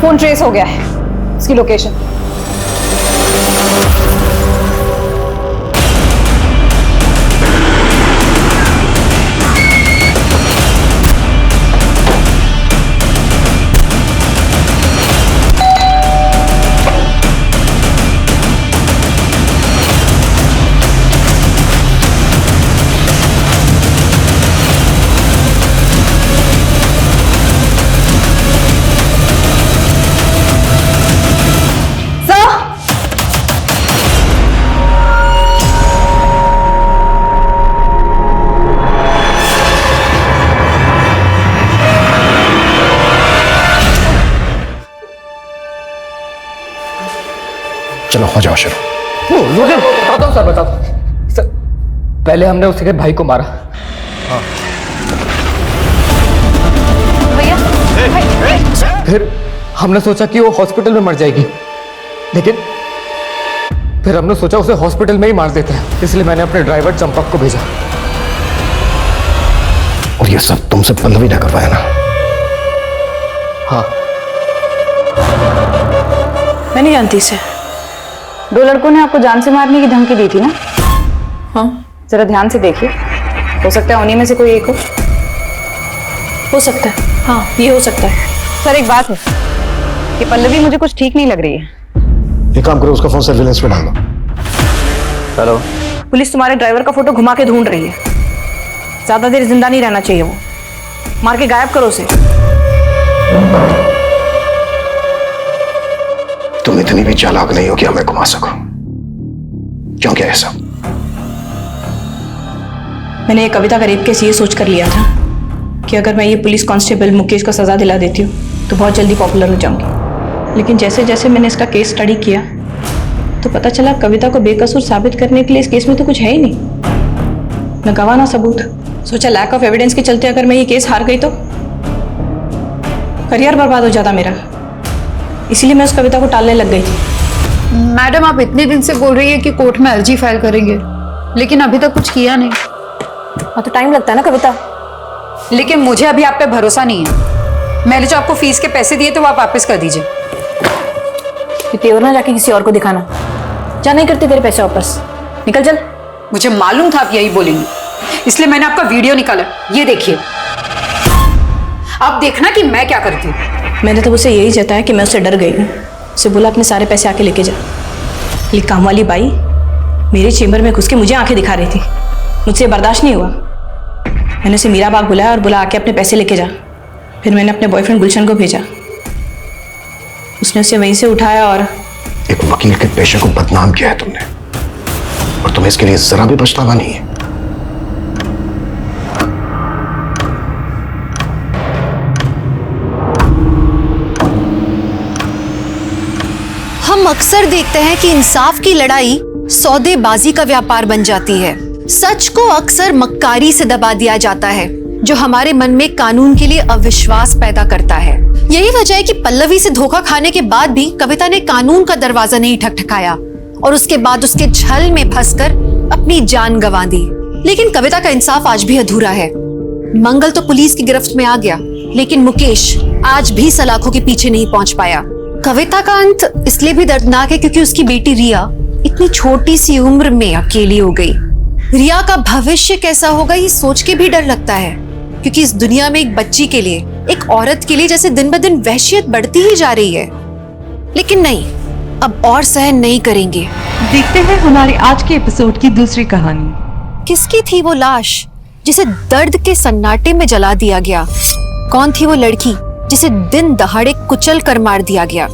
Speaker 2: फोन ट्रेस हो गया है, इसकी लोकेशन।
Speaker 3: चलो हो जाओ शुरू।
Speaker 11: बताता हूँ सर, बताता हूँ सर। पहले हमने उसके भाई को मारा। फिर हमने सोचा कि वो हॉस्पिटल में मर जाएगी, लेकिन फिर हमने सोचा उसे हॉस्पिटल में ही मार देते हैं, इसलिए मैंने अपने ड्राइवर चंपक को भेजा।
Speaker 3: और ये सब तुमसे पल्लवी ने करवाया ना?
Speaker 11: हाँ।
Speaker 8: मैं नहीं जानती इसे।
Speaker 2: 2 लड़कों ने आपको जान से मारने की धमकी दी थी ना?
Speaker 8: हाँ।
Speaker 2: जरा ध्यान से देखिए, हो सकता है उन्हीं में से कोई एक
Speaker 8: हो सकता है, हाँ ये हो सकता है।
Speaker 2: सर एक बात है कि पल्लवी मुझे कुछ ठीक नहीं लग रही है।
Speaker 3: एक काम करो, उसका फोन सर्विलेंस पे डाल दो।
Speaker 6: हेलो।
Speaker 8: पुलिस तुम्हारे ड्राइवर का फोटो घुमा के ढूंढ रही है। ज्यादा देर जिंदा नहीं रहना चाहिए, वो मार के गायब करो उसे।
Speaker 3: तुम इतनी भी चालाक नहीं हो कि हमें घुमा सको। क्यों क्या ऐसा?
Speaker 8: मैंने ये कविता का रेप केस ये सोच कर लिया था कि अगर मैं ये पुलिस कांस्टेबल मुकेश को सजा दिला देती हूँ तो बहुत जल्दी पॉपुलर हो जाऊंगी। लेकिन जैसे जैसे मैंने इसका केस स्टडी किया तो पता चला कविता को बेकसूर साबित करने के लिए इस केस में तो कुछ है ही नहीं, न गवाह ना सबूत। सोचा लैक ऑफ एविडेंस के चलते अगर मैं ये केस हार गई तो करियर बर्बाद हो जाता मेरा, इसीलिए मैं उस कविता को टालने लग गई थी।
Speaker 1: मैडम आप इतने दिन से बोल रही है कि कोर्ट में अर्जी फाइल करेंगे, लेकिन अभी तक कुछ किया नहीं।
Speaker 8: हाँ तो टाइम लगता है ना कविता।
Speaker 1: लेकिन मुझे अभी आप पे भरोसा नहीं है। मैंने जो आपको फीस के पैसे दिए थे वो आप वापस कर दीजिए।
Speaker 8: तेवर ना जाके किसी और को दिखाना, जा नहीं करते तेरे पैसे वापस, निकल चल।
Speaker 1: मुझे मालूम था आप यही बोलेंगे, इसलिए मैंने आपका वीडियो निकाला, ये देखिए। आप देखना कि मैं क्या करती हूँ।
Speaker 8: मैंने तो उसे यही जताया कि मैं उससे डर गई हूँ। उसे बोला अपने सारे पैसे आके लेके जा। लेकिन काम वाली बाई मेरे चेम्बर में घुस के मुझे आंखें दिखा रही थी, मुझसे बर्दाश्त नहीं हुआ। मैंने उसे मीरा बाग बुलाया और बोला आके अपने पैसे लेके जा। फिर मैंने अपने बॉयफ्रेंड गुलशन को भेजा, उसने उसे वहीं से उठाया और
Speaker 3: एक वकील के पेशे को बदनाम किया है तुमने, और तुम्हें इसके लिए जरा भी पछतावा नहीं है।
Speaker 1: हम अक्सर देखते हैं कि इंसाफ की लड़ाई सौदेबाजी का व्यापार बन जाती है। सच को अक्सर मक्कारी से दबा दिया जाता है, जो हमारे मन में कानून के लिए अविश्वास पैदा करता है। यही वजह है कि पल्लवी से धोखा खाने के बाद भी कविता ने कानून का दरवाजा नहीं ठकठकाया और उसके बाद उसके छल में फंसकर अपनी जान गंवा दी। लेकिन कविता का इंसाफ आज भी अधूरा है। मंगल तो पुलिस की गिरफ्त में आ गया, लेकिन मुकेश आज भी सलाखों के पीछे नहीं पहुंच पाया। कविता का अंत इसलिए भी दर्दनाक है क्योंकि उसकी बेटी रिया इतनी छोटी सी उम्र में अकेली हो गई। रिया का भविष्य कैसा होगा ये सोच के भी डर लगता है, क्योंकि इस दुनिया में एक बच्ची के लिए, एक औरत के लिए जैसे दिन ब दिन वहशियत बढ़ती ही जा रही है। लेकिन नहीं, अब और सहन नहीं करेंगे।
Speaker 14: देखते हैं हमारे आज के एपिसोड की दूसरी कहानी।
Speaker 1: किसकी थी वो लाश जिसे दर्द के सन्नाटे में जला दिया गया? कौन थी वो लड़की जिसे दिन दहाड़े कुचल कर मार दिया गया।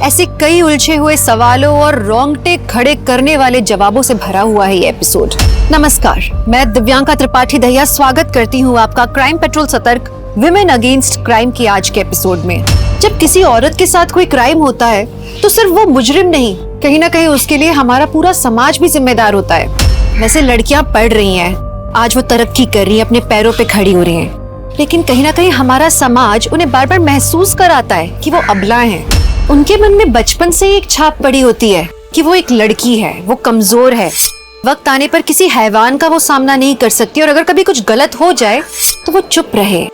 Speaker 1: ऐसे कई उलझे हुए सवालों और रोंगटे खड़े करने वाले जवाबों से भरा हुआ है ये एपिसोड। नमस्कार, मैं दिव्यांका त्रिपाठी दहिया स्वागत करती हूँ आपका क्राइम पेट्रोल सतर्क विमेन अगेंस्ट क्राइम के आज के एपिसोड में। जब किसी औरत के साथ कोई क्राइम होता है तो सिर्फ वो मुजरिम नहीं, कहीं ना कहीं उसके लिए हमारा पूरा समाज भी जिम्मेदार होता है। वैसे लड़कियां पढ़ रही हैं, आज वो तरक्की कर रही हैं, अपने पैरों पे खड़ी हो रही हैं, लेकिन कहीं ना कहीं हमारा समाज उन्हें बार बार महसूस कराता है कि वो अबला हैं। उनके मन में बचपन से ही एक छाप पड़ी होती है कि वो एक लड़की है, वो कमजोर है, वक्त आने पर किसी हैवान का वो सामना नहीं कर सकती और अगर कभी कुछ गलत हो जाए तो वो चुप रहे,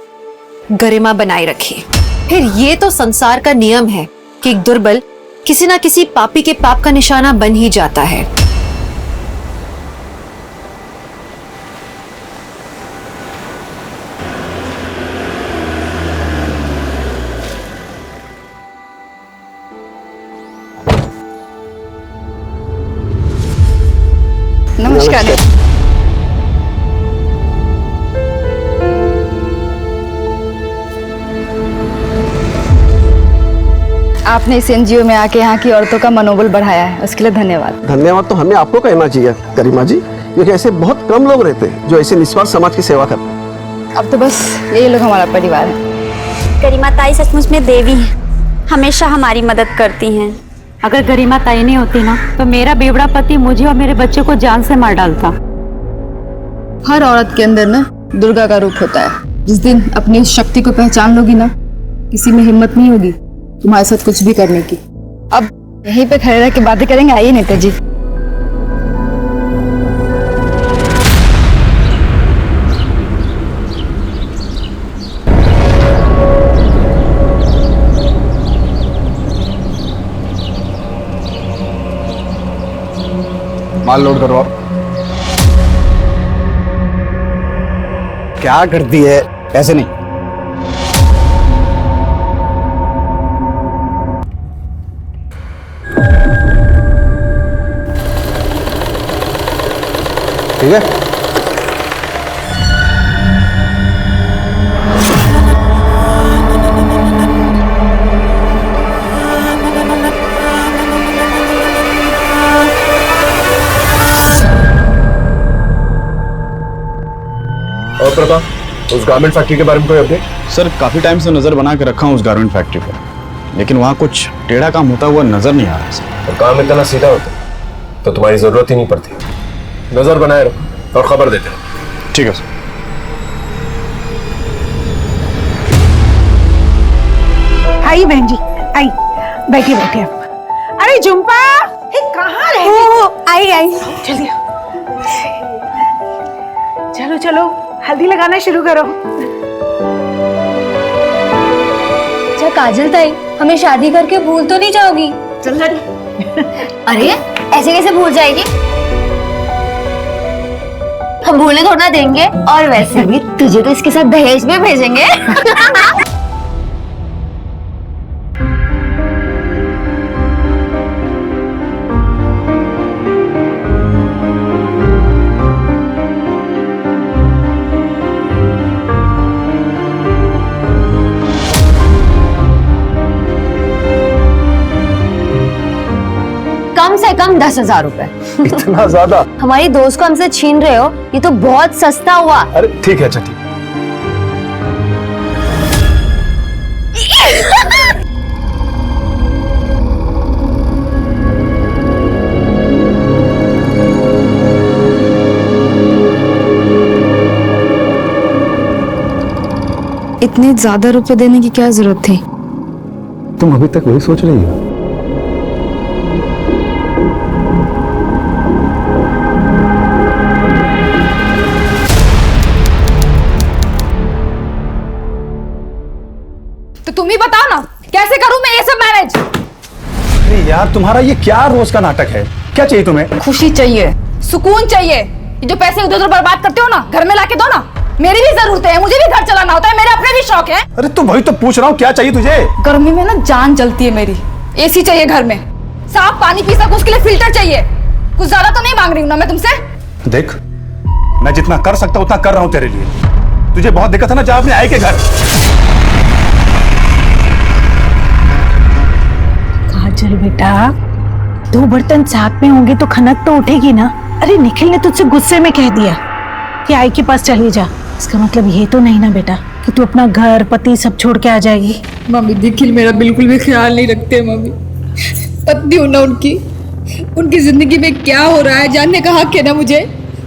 Speaker 1: गरिमा बनाए रखे। फिर ये तो संसार का नियम है कि एक दुर्बल किसी ना किसी पापी के पाप का निशाना बन ही जाता है।
Speaker 2: नमस्कार। आपने इस एनजीओ में आके यहाँ की औरतों का मनोबल बढ़ाया है, उसके लिए धन्यवाद।
Speaker 15: धन्यवाद तो हमें आपको कहना चाहिए गरिमा जी, क्योंकि ऐसे बहुत कम लोग रहते हैं जो ऐसे निस्वार्थ समाज की सेवा करते हैं।
Speaker 2: अब तो बस यही लोग हमारा परिवार है।
Speaker 16: गरिमा ताई सचमुच में देवी है, हमेशा हमारी मदद करती हैं।
Speaker 4: अगर गरिमा ताई नहीं होती ना तो मेरा बेवड़ा पति मुझे और मेरे बच्चे को जान से मार डालता।
Speaker 2: हर औरत के अंदर ना दुर्गा का रूप होता है। जिस दिन अपनी इस शक्ति को पहचान लोगी ना, किसी में हिम्मत नहीं होगी तुम्हारे साथ कुछ भी करने की। अब यहीं पे खड़े रह के बातें करेंगे, आइए नेता जी।
Speaker 3: माल लोड करवाओ।
Speaker 10: क्या करती है? ऐसे नहीं। ठीक है,
Speaker 3: और प्रभा, उस गारमेंट फैक्ट्री के बारे में कोई अपडेट?
Speaker 17: सर काफी टाइम से नजर बना के रखा हूँ उस गारमेंट फैक्ट्री पर, लेकिन वहाँ कुछ टेढ़ा काम होता हुआ नजर नहीं आ रहा सर।
Speaker 3: और काम इतना सीधा होता तो तुम्हारी जरूरत ही नहीं पड़ती। नजर बनाए रहो और खबर देते रहो।
Speaker 17: ठीक है सर।
Speaker 8: आई बहन जी, आई बैठिए बैठिए आप। अरे झुम्पा, कहाँ रह गई? आई चलिए, चलो चलो हल्दी लगाना शुरू करो।
Speaker 9: अच्छा काजल ताई, हमें शादी करके भूल तो नहीं जाओगी?
Speaker 8: चल
Speaker 7: अरे ऐसे कैसे भूल जाएगी? हम भूलने थोड़ा देंगे, और वैसे भी तुझे तो इसके साथ दहेज में भेजेंगे। कम से कम 10,000 रुपए।
Speaker 3: इतना ज्यादा?
Speaker 7: हमारी दोस्त को हमसे छीन रहे हो, ये तो बहुत सस्ता हुआ।
Speaker 3: अरे ठीक है, अच्छा ठीक।
Speaker 2: इतने ज्यादा रुपए देने की क्या जरूरत थी?
Speaker 10: तुम अभी तक वही सोच रही हो?
Speaker 2: तो तुम ही बताओ ना, कैसे करूं मैं ये सब मैनेज?
Speaker 10: अरे यार, तुम्हारा ये क्या रोज का नाटक है? क्या चाहिए तुम्हें?
Speaker 2: खुशी चाहिए, सुकून चाहिए। ये जो पैसे उधर उधर बर्बाद करते हो ना, घर में लाके दो ना। मेरी भी जरूरतें हैं, मुझे भी घर चलाना होता है, मेरे अपने भी शौक है।
Speaker 10: अरे तो वही तो पूछ रहा हूँ, क्या चाहिए तुझे?
Speaker 2: गर्मी में ना जान जलती है मेरी। एसी चाहिए घर में, साफ पानी पी सकूं उसके लिए फिल्टर चाहिए। कुछ ज्यादा तो नहीं मांग रही हूँ ना मैं तुमसे।
Speaker 10: देख, मैं जितना कर सकता उतना कर रहा हूँ तेरे लिए। तुझे बहुत दिक्कत है ना, जा अपने आई के घर।
Speaker 8: काजल बेटा, दो बर्तन साथ में होंगे तो खनक तो उठेगी ना। अरे निखिल ने तुझसे गुस्से में कह दिया कि आई के पास चली जा, इसका मतलब ये तो नहीं ना बेटा कि तू अपना घर पति सब छोड़ के आ जाएगी।
Speaker 18: मम्मी निखिल मेरा बिल्कुल भी ख्याल नहीं रखते। मम्मी पत्नी हूं ना उनकी जिंदगी में क्या हो रहा है जानने का हक है ना मुझे।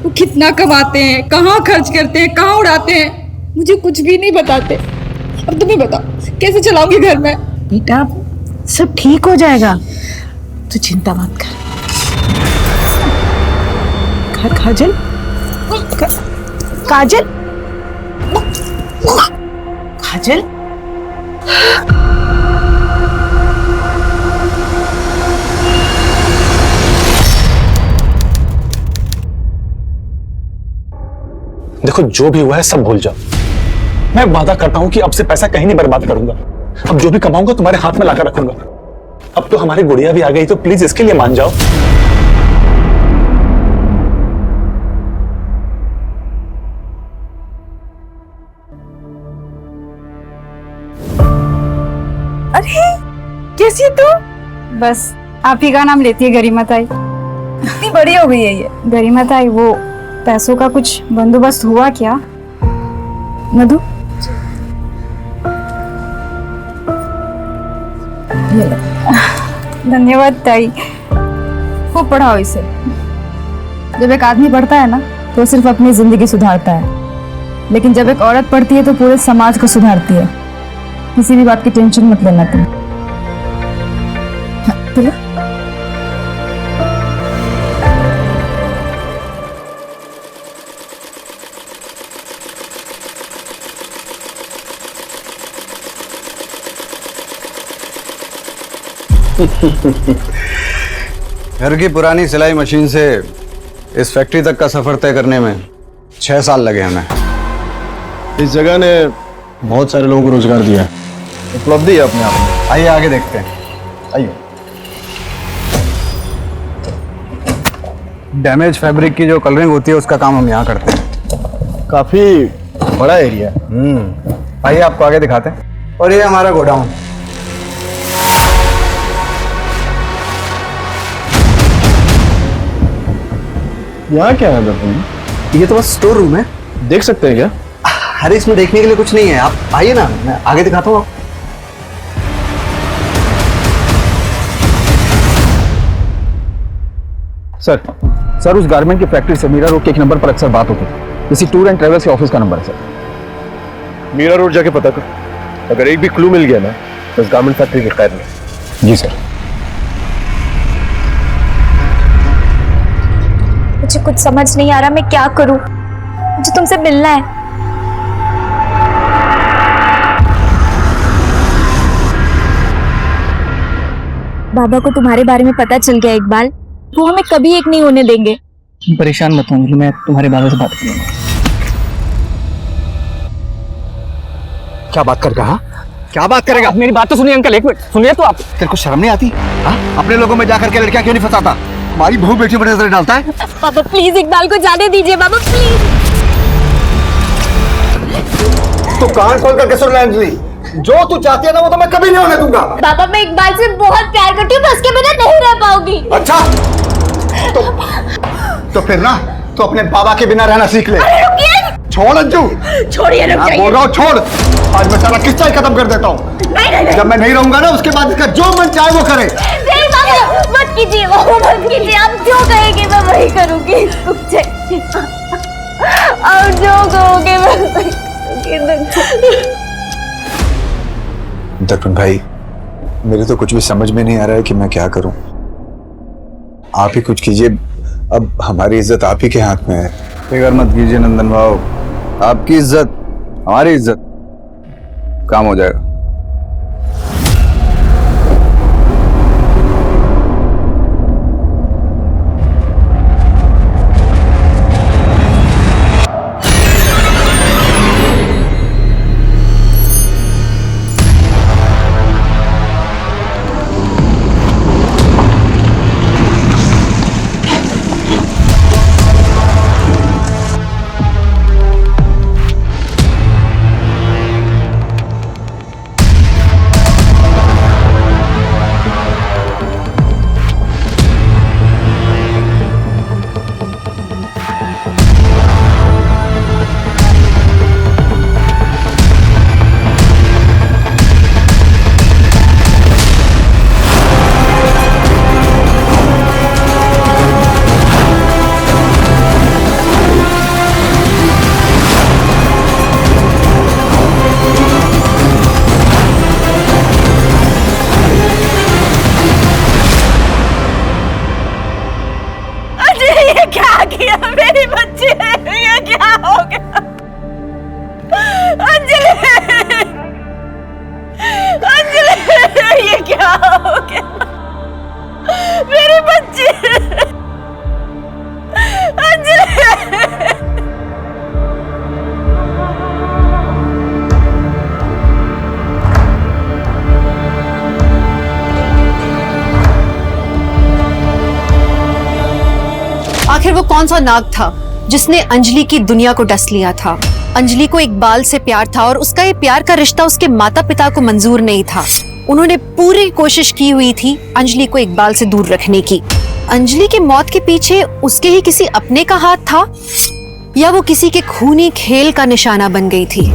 Speaker 18: वो कितना कमाते हैं, कहाँ खर्च करते हैं, कहाँ उड़ाते हैं, मुझे कुछ भी नहीं बताते। अब तुम्हें बताओ कैसे चलाऊंगी घर में।
Speaker 8: बेटा सब ठीक हो जाएगा, तू चिंता मत कर। काजल काजल काजल
Speaker 13: देखो जो भी हुआ है सब भूल जाओ। मैं वादा करता हूं कि अब से पैसा कहीं नहीं बर्बाद करूंगा। अब जो भी कमाऊंगा तुम्हारे हाथ में लाकर रखूंगा। अब तो हमारी गुड़िया भी आ गई तो प्लीज इसके लिए मान जाओ।
Speaker 8: अरे कैसी तू?
Speaker 2: बस आप ही का नाम लेती है गरिमा ताई।
Speaker 8: इतनी बड़ी हो गई है ये।
Speaker 2: गरिमा ताई वो पैसों का कुछ बंदोबस्त हुआ क्या? मधु धन्यवाद ताई। खूब पढ़ाओ इसे। जब एक आदमी पढ़ता है ना तो सिर्फ अपनी जिंदगी सुधारता है, लेकिन जब एक औरत पढ़ती है तो पूरे समाज को सुधारती है। किसी भी बात की टेंशन मत लेना तुम। चलो
Speaker 10: घर की पुरानी सिलाई मशीन से इस फैक्ट्री तक का सफर तय करने में 6 साल लगे हमें।
Speaker 17: इस जगह ने बहुत सारे लोगों को रोजगार दिया है, उपलब्धि है अपने आप में।
Speaker 10: आइए आगे देखते हैं।
Speaker 17: आइए।
Speaker 10: डैमेज फैब्रिक की जो कलरिंग होती है उसका काम हम यहाँ करते हैं।
Speaker 17: काफी बड़ा एरिया है।
Speaker 10: आइए आपको आगे दिखाते हैं। और ये हमारा गोडाउन।
Speaker 17: यहाँ क्या है दरअसल?
Speaker 10: ये तो बस स्टोर रूम है।
Speaker 17: देख सकते हैं क्या?
Speaker 10: अरे इसमें देखने के लिए कुछ नहीं है, आप आइए ना, मैं आगे दिखाता हूँ।
Speaker 17: सर उस गारमेंट की फैक्ट्री से मीरा रोड के एक नंबर पर अक्सर बात होती है। किसी टूर एंड ट्रेवल्स के ऑफिस का नंबर है सर। मीरा रोड जाके पता कर, अगर एक भी क्लू मिल गया ना तो इस गारमेंट फैक्ट्री की खैर नहीं। जी सर।
Speaker 16: मुझे कुछ समझ नहीं आ रहा, मैं क्या करूं? मुझे तुमसे मिलना है। बाबा को तुम्हारे बारे में पता चल गया एक बार, वो हमें कभी एक नहीं होने देंगे।
Speaker 6: परेशान मत होंगी, मैं तुम्हारे बाबा से बात करूंगा।
Speaker 3: क्या बात कर रहा? क्या बात करेगा?
Speaker 6: मेरी बात तो सुनिए अंकल, एक मिनट सुनिए तो आप।
Speaker 3: तेरे को शर्म नहीं आती? हाँ? अपने लोगों में जाकर के लड़कियां क्यों नहीं फंसाता? हमारी बहू बेटी पर नजर डालता है।
Speaker 16: पापा प्लीज इकबाल को जाने दीजिए बाबा प्लीज।
Speaker 3: तू कान खोल करके सुन ले अंजलि, जो तू चाहती है ना वो तो मैं कभी नहीं होने दूंगा।
Speaker 16: बाबा मैं इकबाल से बहुत प्यार करती हूँ, मैं उसके बिना नहीं रह पाऊंगी।
Speaker 3: अच्छा तो फिर ना तो अपने बाबा के बिना रहना सीख ले। छोड़ अंजू,
Speaker 16: छोड़िए रुक जाइए।
Speaker 3: बोल रहा हूँ छोड़। आज मैं सारा किस्सा ही खत्म कर देता हूँ। जब मैं नहीं रहूंगा ना उसके बाद इसका जो मन चाहे वो करे।
Speaker 16: नहीं बाबा मत कीजिए, वो मत कीजिए, आप जो कहेंगे मैं वही करूंगी। रुक जाइए, आप जो कहोगे मैं वही करूंगी।
Speaker 10: दर्पण भाई, मेरे तो कुछ भी समझ में नहीं आ रहा है कि मैं क्या करूं। आप ही कुछ कीजिए, अब हमारी इज्जत आप ही के हाथ में है। फिक्र मत कीजिए नंदन भाव, आपकी इज्जत हमारी इज्जत, काम हो जाएगा।
Speaker 1: आखिर वो कौन सा नाग था जिसने अंजलि की दुनिया को डस लिया था? अंजलि को इकबाल से प्यार था और उसका ये प्यार का रिश्ता उसके माता पिता को मंजूर नहीं था। उन्होंने पूरी कोशिश की हुई थी अंजलि को इकबाल से दूर रखने की। अंजलि की मौत के पीछे उसके ही किसी अपने का हाथ था या वो किसी के खूनी खेल का निशाना बन गई थी?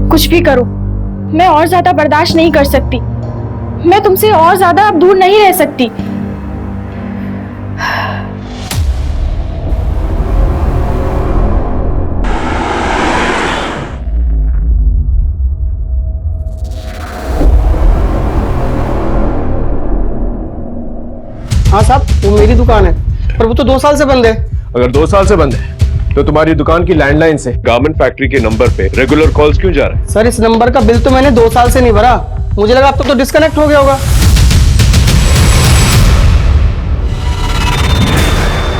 Speaker 8: कुछ भी करो, मैं और ज्यादा बर्दाश्त नहीं कर सकती। मैं तुमसे और ज्यादा अब दूर नहीं रह सकती।
Speaker 5: हाँ साहब, वो मेरी दुकान है, पर वो तो 2 साल से बंद है।
Speaker 17: अगर 2 साल से बंद है तो तुम्हारी दुकान की लैंडलाइन से गारमेंट फैक्ट्री के नंबर पे रेगुलर कॉल्स क्यों जा रहे हैं?
Speaker 5: सर, इस नंबर का बिल तो मैंने 2 साल से नहीं भरा। मुझे लगा अब तक तो डिस्कनेक्ट हो गया होगा।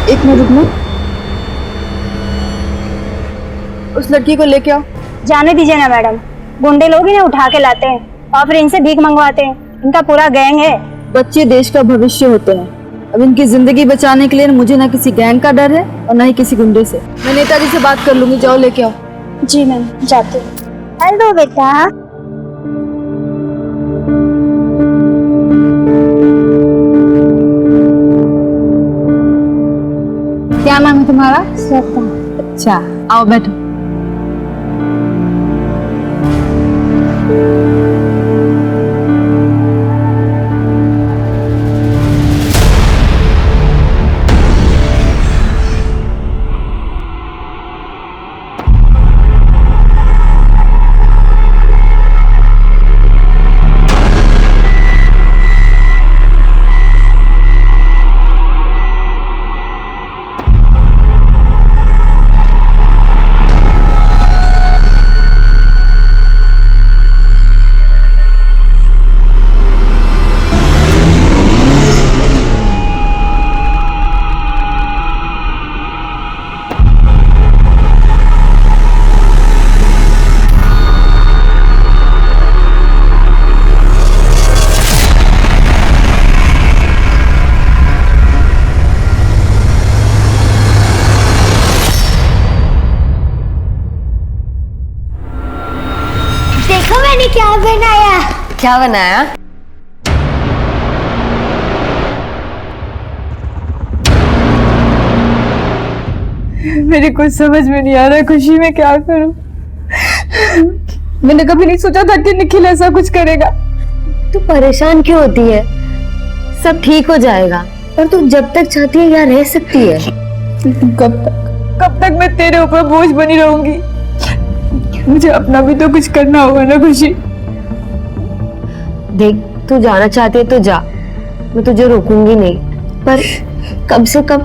Speaker 8: एक मिनट रुकना, उस लड़की को लेके आओ।
Speaker 19: जाने दीजिए ना मैडम, गुंडे लोग ही ना उठा के लाते हैं और फिर इनसे भीख मंगवाते हैं। इनका पूरा गैंग है।
Speaker 2: बच्चे देश का भविष्य होते हैं। अब इनकी जिंदगी बचाने के लिए मुझे ना किसी गैंग का डर है और ना ही किसी गुंडे से। मैं नेताजी से बात कर लूंगी, जाओ लेके आओ।
Speaker 19: जी मैम, जाते हैं। हेलो बेटा।
Speaker 2: क्या नाम है तुम्हारा?
Speaker 19: श्वेता।
Speaker 2: अच्छा, आओ बैठो।
Speaker 7: क्या बनाया?
Speaker 16: क्या बनाया?
Speaker 18: मेरे कुछ समझ में नहीं आ रहा है, खुशी में क्या करूं। मैंने कभी नहीं सोचा था कि निखिल ऐसा कुछ करेगा।
Speaker 9: तू परेशान क्यों होती है? सब ठीक हो जाएगा और तू जब तक चाहती है यहाँ रह सकती है।
Speaker 18: कब तक मैं तेरे ऊपर बोझ बनी रहूंगी? मुझे अपना भी तो कुछ करना होगा ना खुशी।
Speaker 9: देख, तू जाना चाहती है तो जा, मैं तुझे रोकूंगी नहीं, पर कम से कम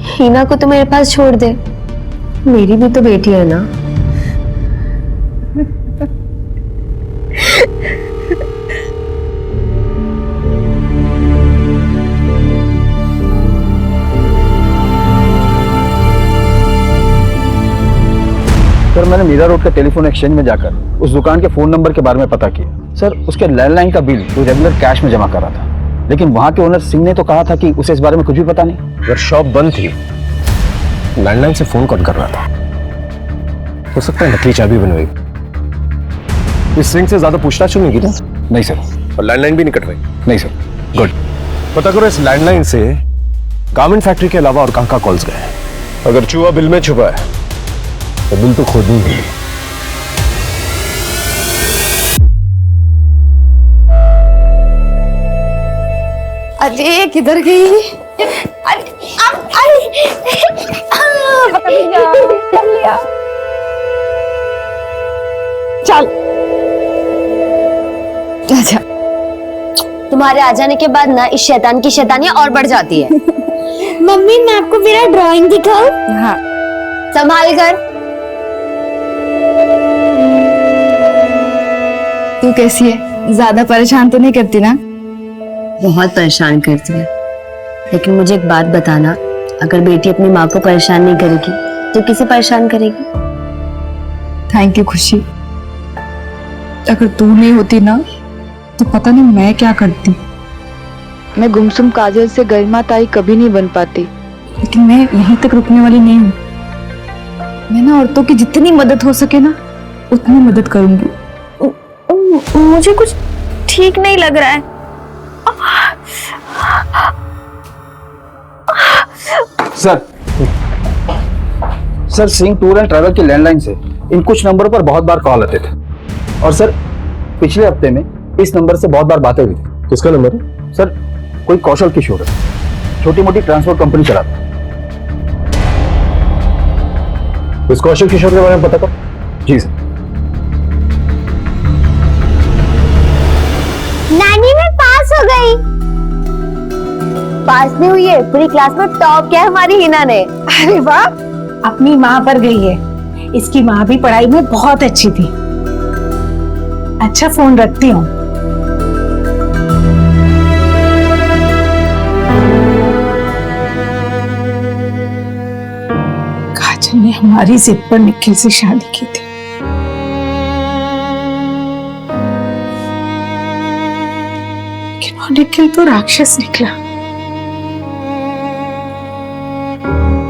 Speaker 9: हीना को तो मेरे पास छोड़ दे। मेरी भी तो बेटी है ना।
Speaker 17: सर, मैंने मीरा रोड के टेलीफोन एक्सचेंज में जाकर उस दुकान के फोन नंबर के बारे में पता किया। सर, उसके लैंडलाइन का बिल वो रेगुलर कैश में जमा कर रहा था, लेकिन वहां के ओनर सिंह ने तो कहा था कि उसे इस बारे में कुछ भी पता नहीं। अगर शॉप बंद थी, लैंडलाइन से फोन कॉल कर रहा था। हो सकता है नकली चाबी बनवाई। इस सिंह से ज्यादा पूछताछ नहीं की ना? नहीं सर। और लैंडलाइन भी नहीं कटवाई? नहीं सर। गुड। पता करो इस लैंडलाइन से गारमेंट फैक्ट्री के अलावा और कहां कॉल्स गए। अगर चूहा बिल में छुपा है तो बिल तो खुद ही है।
Speaker 2: अरे किधर गई?
Speaker 7: चल।
Speaker 2: अच्छा,
Speaker 16: तुम्हारे आ जाने के बाद ना इस शैतान की शैतानियां और बढ़ जाती है।
Speaker 7: मम्मी, मैं आपको मेरा ड्राइंग दिखाऊं?
Speaker 2: हाँ।
Speaker 16: संभाल कर।
Speaker 2: तू कैसी है? ज्यादा परेशान तो नहीं करती ना?
Speaker 16: बहुत परेशान करती है, लेकिन मुझे एक बात बताना, अगर बेटी अपनी माँ को परेशान नहीं करेगी तो किसे परेशान करेगी?
Speaker 18: थैंक यू खुशी। अगर तू नहीं होती ना तो पता नहीं मैं क्या करती।
Speaker 8: मैं गुमसुम काजल से गरिमा ताई कभी नहीं बन पाती,
Speaker 18: लेकिन मैं यहीं तक रुकने वाली नहीं हूँ। मैं ना औरतों की जितनी मदद हो सके ना उतनी मदद करूंगी।
Speaker 16: मुझे कुछ ठीक नहीं लग रहा है।
Speaker 17: Sir Singh tour and travel के लैंडलाइन से इन कुछ नंबरों पर बहुत बार कॉल आते थे और सर पिछले हफ्ते में इस नंबर से बहुत बार बातें हुई थी।
Speaker 3: किसका नंबर है?
Speaker 17: सर कोई कौशल किशोर है, छोटी मोटी ट्रांसपोर्ट कंपनी चलाता है।
Speaker 3: इस कौशल किशोर के बारे में पता कर।
Speaker 17: जी सर।
Speaker 7: नानी मैं पास हो गई।
Speaker 16: पास नहीं हुई है, पूरी क्लास में टॉप किया हमारी हिना ने।
Speaker 8: अरे वाह, अपनी माँ पर गई है। इसकी माँ भी पढ़ाई में बहुत अच्छी थी। अच्छा फोन रखती हूँ। काजल ने हमारी जिद पर निखिल से शादी की थी। लेकिन वो निखिल तो राक्षस निकला।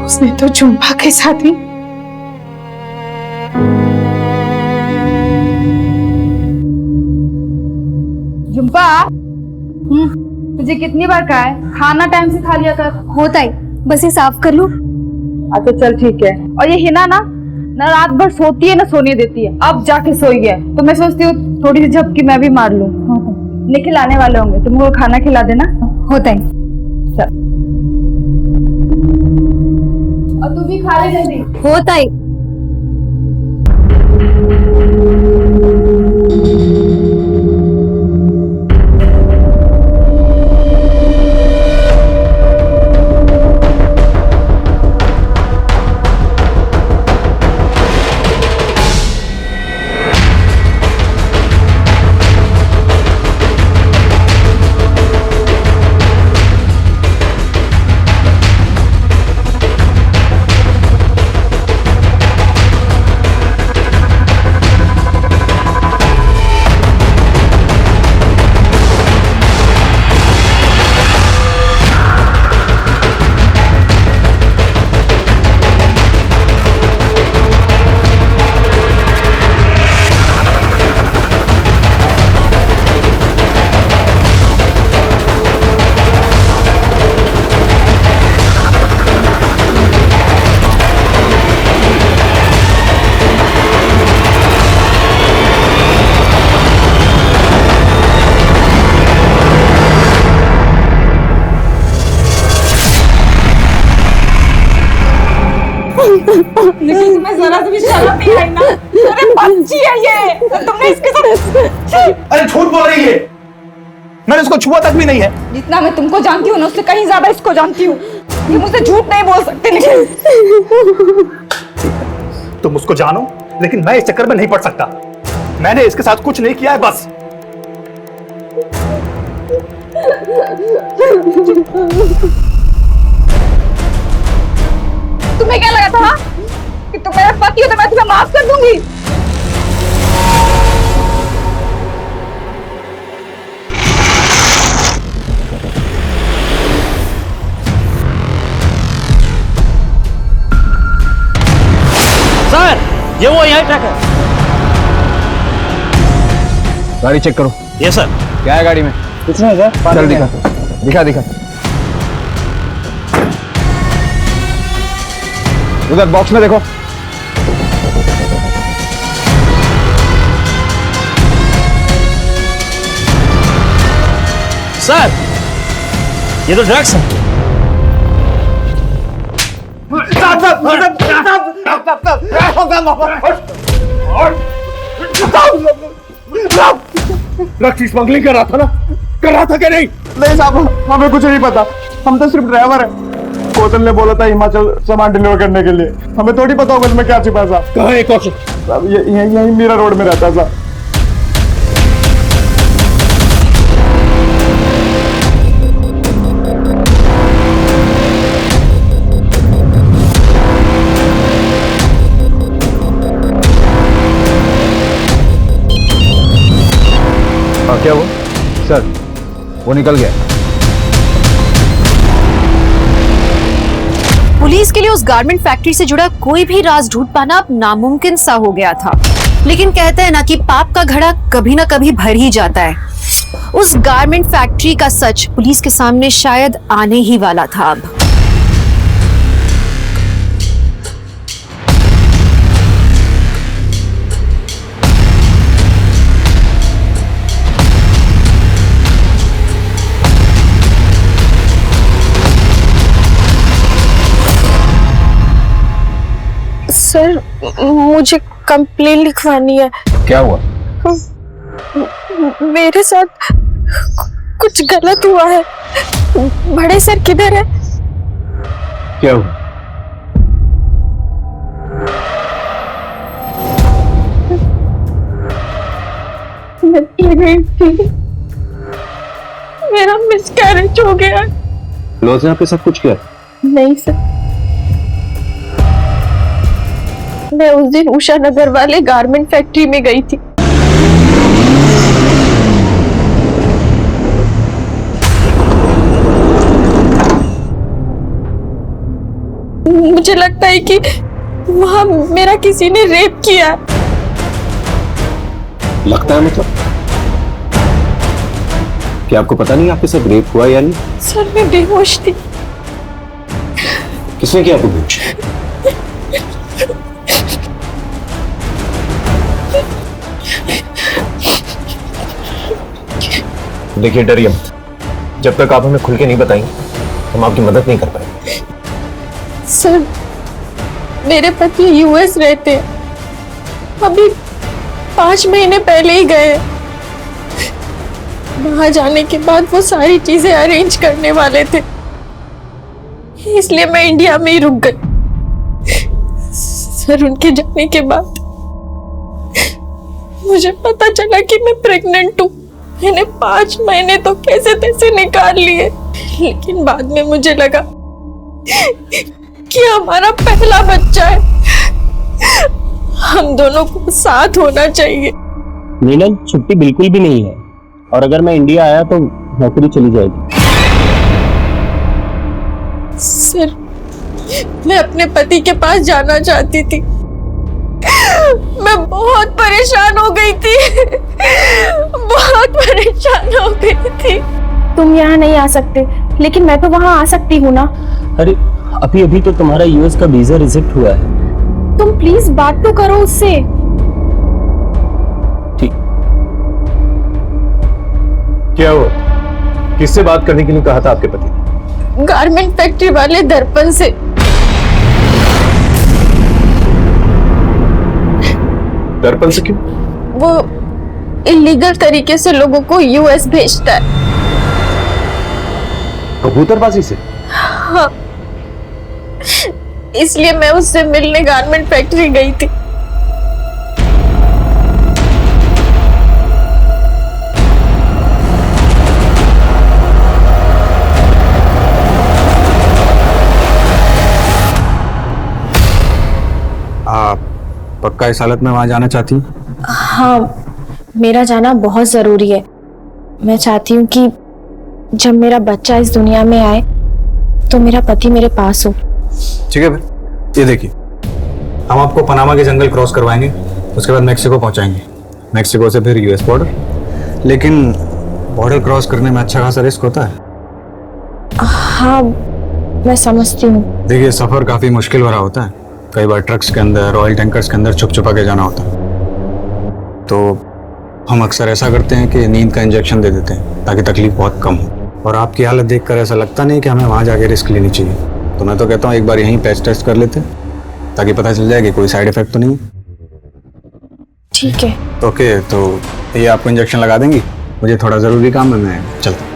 Speaker 8: उसने तो झुम्पा के साथ ही
Speaker 18: झुम्पा, तुझे कितनी बार कहा है खाना टाइम से खा लिया कर।
Speaker 7: होता ही, बस ये साफ कर लूं।
Speaker 18: अच्छा चल ठीक है। और ये हिना ना रात भर सोती है ना सोने देती है। अब जाके सोई है तो मैं सोचती हूँ थोड़ी सी झपकी मैं भी मार लूं। निखिल आने वाले होंगे, तुम उनको खाना खिला देना।
Speaker 7: होता ही।
Speaker 18: चल और तू भी खा ले जल्दी।
Speaker 7: होता ही।
Speaker 18: लेकिन तुम्हें जरा से भी शर्म नहीं आई ना? अरे बच्ची है ये, तुमने इसके साथ।
Speaker 13: अरे झूठ बोल रही है, मैंने उसको छुआ तक भी नहीं है।
Speaker 18: जितना मैं तुमको जानती हूँ ना उससे कहीं ज्यादा इसको जानती हूँ। ये मुझसे झूठ नहीं बोल सकते। निखिल
Speaker 13: तुम उसको जानो, लेकिन मैं इस चक्कर में नहीं पड़ सकता। मैंने इसके साथ कुछ नहीं किया है, बस।
Speaker 18: तुम्हें क्या लगा था कि तुम मेरा पति हो तो मैं तुम्हें माफ कर दूंगी?
Speaker 6: सर ये वो यही ट्रक है।
Speaker 17: गाड़ी चेक करो।
Speaker 6: ये सर
Speaker 17: क्या है गाड़ी में?
Speaker 6: कुछ नहीं सर।
Speaker 17: चल दिखा दिखा दिखा। उधर बॉक्स में देखो।
Speaker 6: सर ये तो ड्रग्स है।
Speaker 13: ड्रग्स की स्मगलिंग कर रहा था ना? कर रहा था क्या? नहीं साहब, हमें कुछ नहीं पता। हम तो सिर्फ ड्राइवर है। कौशल ने बोला था हिमाचल सामान डिलीवर करने के लिए। हमें थोड़ी पता होगा इसमें क्या छिपा था। कहाँ है कौशल? साहब यही मीरा रोड में रहता था।
Speaker 10: वो निकल गया।
Speaker 1: पुलिस के लिए उस गारमेंट फैक्ट्री से जुड़ा कोई भी राज ढूंढ पाना अब नामुमकिन सा हो गया था। लेकिन कहते हैं ना कि पाप का घड़ा कभी ना कभी भर ही जाता है। उस गारमेंट फैक्ट्री का सच पुलिस के सामने शायद आने ही वाला था अब।
Speaker 18: सर मुझे कंप्लेन लिखवानी है।
Speaker 10: क्या हुआ?
Speaker 18: मेरे साथ कुछ गलत हुआ है। बड़े सर किधर है?
Speaker 10: क्या हुआ?
Speaker 18: मैं प्रेग्नेंट थी, मेरा मिसकैरेज हो गया।
Speaker 10: लॉज ने आपके साथ कुछ किया?
Speaker 18: नहीं सर, मैं उस दिन उषा नगर वाले गारमेंट फैक्ट्री में गई थी। मुझे लगता है कि वहां मेरा किसी ने रेप किया।
Speaker 10: लगता है मतलब? क्या आपको पता नहीं आपके साथ रेप हुआ या नहीं?
Speaker 18: सर मैं बेहोश थी।
Speaker 10: किसने किया आपको बेहोश?
Speaker 3: देखिए डरिए मत, जब तक आप हमें खुल के नहीं बताएंगे हम आपकी मदद नहीं कर पाएंगे।
Speaker 18: सर मेरे पति यूएस रहते हैं, अभी 5 महीने पहले ही गए। वहां जाने के बाद वो सारी चीजें अरेंज करने वाले थे, इसलिए मैं इंडिया में ही रुक गई। सर उनके जाने के बाद मुझे पता चला कि मैं प्रेग्नेंट हूँ। मैंने 5 महीने तो कैसे तैसे निकाल लिए, लेकिन बाद में मुझे लगा कि हमारा पहला बच्चा है, हम दोनों को साथ होना चाहिए।
Speaker 6: नीलम छुट्टी बिल्कुल भी नहीं है, और अगर मैं इंडिया आया तो नौकरी चली जाएगी।
Speaker 18: सर मैं अपने पति के पास जाना चाहती थी, मैं बहुत परेशान हो गई थी, बहुत परेशान हो गई थी।
Speaker 8: तुम यहाँ नहीं आ सकते, लेकिन मैं तो वहाँ आ सकती हूँ ना।
Speaker 6: अरे अभी अभी तो तुम्हारा यूएस का वीजा रिजेक्ट हुआ है।
Speaker 8: तुम प्लीज बात तो करो उससे।
Speaker 6: ठीक।
Speaker 3: क्या हुआ? किससे बात करने के लिए कहा था आपके पति?
Speaker 18: गारमेंट फैक्ट्री वाले दर्पण से।
Speaker 3: दर्पण से क्यों?
Speaker 18: वो इलीगल तरीके से लोगों को यूएस भेजता है।
Speaker 3: कबूतरबाजी से?
Speaker 18: हाँ, इसलिए मैं उससे मिलने गारमेंट फैक्ट्री गई थी।
Speaker 10: आप पक्का इस हालत में वहां जाना चाहती हैं?
Speaker 8: हाँ, मेरा जाना बहुत जरूरी है। मैं चाहती हूँ कि जब मेरा बच्चा इस दुनिया में आए तो मेरा पति मेरे पास हो।
Speaker 10: ठीक है फिर, ये देखिए, हम आपको पनामा के जंगल क्रॉस करवाएंगे, उसके बाद मैक्सिको पहुंचाएंगे, मैक्सिको से फिर यूएस बॉर्डर। लेकिन बॉर्डर क्रॉस करने में अच्छा खासा रिस्क होता है।
Speaker 8: हाँ मैं समझती हूँ।
Speaker 10: देखिए सफर काफी मुश्किल भरा होता है, कई बार ट्रक्स के अंदर, ऑयल टैंकर्स के अंदर छुप छुपा के जाना होता है। तो हम अक्सर ऐसा करते हैं कि नींद का इंजेक्शन दे देते हैं ताकि तकलीफ बहुत कम हो। और आपकी हालत देखकर ऐसा लगता नहीं कि हमें वहाँ जाके रिस्क लेनी चाहिए, तो मैं तो कहता हूँ एक बार यहीं पैच टेस्ट कर लेते हैं ताकि पता चल जाए कि कोई साइड इफेक्ट तो नहीं।
Speaker 8: ठीक है।
Speaker 10: ओके, तो ये आपको इंजेक्शन लगा देंगी, मुझे थोड़ा ज़रूरी काम है, मैं चलता हूँ।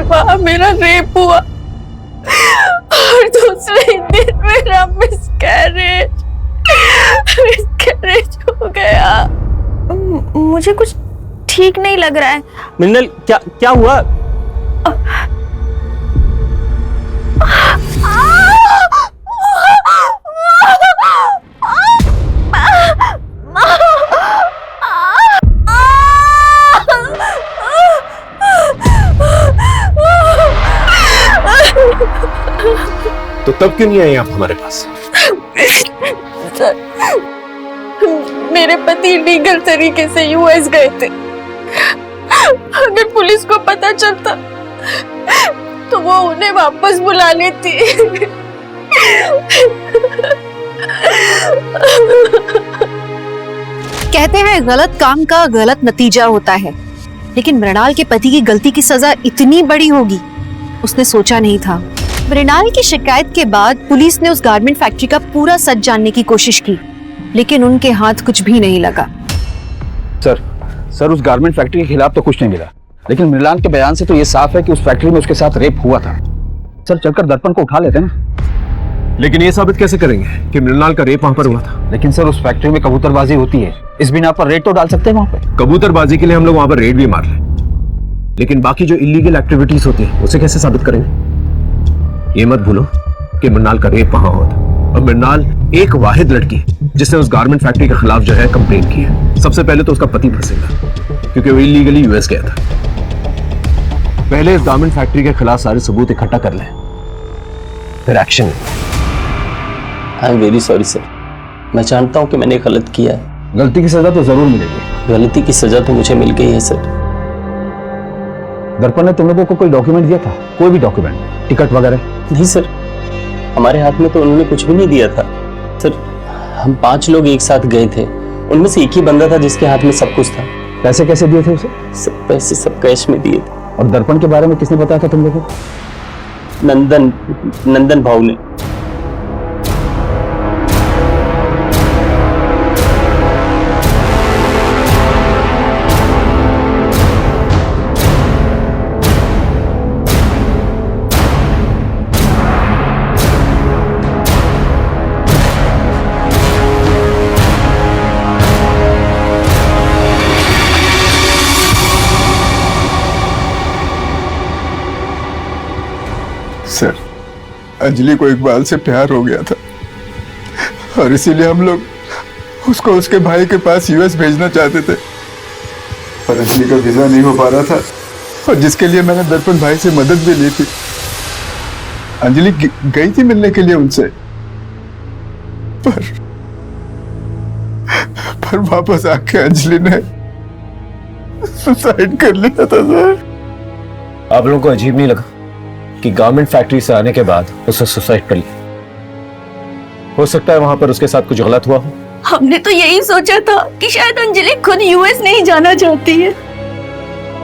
Speaker 18: वहाँ मेरा रेप हुआ और दूसरे दिन मेरा मिसकैरेज हो गया। मुझे कुछ
Speaker 16: ठीक नहीं लग रहा है।
Speaker 5: मृणाल, क्या क्या हुआ?
Speaker 17: तो तब क्यों नहीं आई आप हमारे पास?
Speaker 16: सर, मेरे पति लीगल तरीके से यूएस गए थे। अगर पुलिस को पता चलता तो वो उन्हें वापस बुला लेती।
Speaker 1: कहते हैं गलत काम का गलत नतीजा होता है, लेकिन मृणाल के पति की गलती की सजा इतनी बड़ी होगी उसने सोचा नहीं था। मृणाल की शिकायत के बाद पुलिस ने उस गारमेंट फैक्ट्री का पूरा सच जानने की कोशिश की, लेकिन उनके हाथ कुछ भी नहीं लगा।
Speaker 10: सर उस गारमेंट फैक्ट्री के खिलाफ तो कुछ नहीं मिला, लेकिन मृणाल के बयान से तो ये साफ है कि उस फैक्ट्री में उसके साथ रेप हुआ था। सर चलकर दर्पण को उठा लेते हैं ना।
Speaker 17: लेकिन ये साबित कैसे करेंगे कि मृणाल का रेप वहां पर हुआ था?
Speaker 10: लेकिन सर उस फैक्ट्री में कबूतरबाजी होती है, इस बिना पर रेड तो डाल सकते हैं वहां पे।
Speaker 17: कबूतरबाजी के लिए हम लोग वहां पर रेड भी मार रहे हैं, लेकिन बाकी जो इलीगल एक्टिविटीज होती है उसे कैसे साबित करेंगे? ये मत भूलो कि मृणाल का रेप वहां हुआ था, और मृणाल एक वाहिद लड़की जिसने उस गारमेंट फैक्ट्री के खिलाफ जो है कंप्लेंट की है। सबसे पहले तो उसका पति फंसेगा क्योंकि वो इलीगली यूएस गया था। पहले इस गारमेंट फैक्ट्री के खिलाफ सारे सबूत इकट्ठा कर लें, फिर action.
Speaker 5: I am very sorry sir, मैं जानता हूं कि मैंने गलत किया है।
Speaker 10: गलती की सजा तो जरूर मिलेगी।
Speaker 5: गलती की सजा तो मुझे मिल गई है सर।
Speaker 10: दर्पण ने तुम लोगों को कोई डॉक्यूमेंट दिया था? कोई भी डॉक्यूमेंट, टिकट वगैरह?
Speaker 5: नहीं सर, हमारे हाथ में तो उन्होंने कुछ भी नहीं दिया था सर। हम 5 लोग एक साथ गए थे, उनमें से एक ही बंदा था जिसके हाथ में सब कुछ था।
Speaker 10: पैसे कैसे दिए थे उसे?
Speaker 5: सब पैसे सब कैश में दिए थे।
Speaker 10: और दर्पण के बारे में किसने बताया था तुम लोगों को?
Speaker 5: नंदन भाऊ ने।
Speaker 20: सर, अंजलि को इकबाल से प्यार हो गया था और इसीलिए हम लोग उसको उसके भाई के पास यूएस भेजना चाहते थे, पर अंजलि का वीजा नहीं हो पा रहा था, और जिसके लिए मैंने दर्पण भाई से मदद भी ली थी। अंजलि गई थी मिलने के लिए उनसे, पर वापस आके अंजलि ने सुसाइड कर लिया था सर।
Speaker 17: आप लोगों को अजीब नहीं लगा कि गारमेंट फैक्ट्री से आने के बाद उसने सुसाइड कर लिया? हो सकता है वहां पर उसके साथ कुछ गलत हुआ हो।
Speaker 16: हमने तो यही सोचा था कि शायद अंजलि खुद यूएस नहीं जाना चाहती है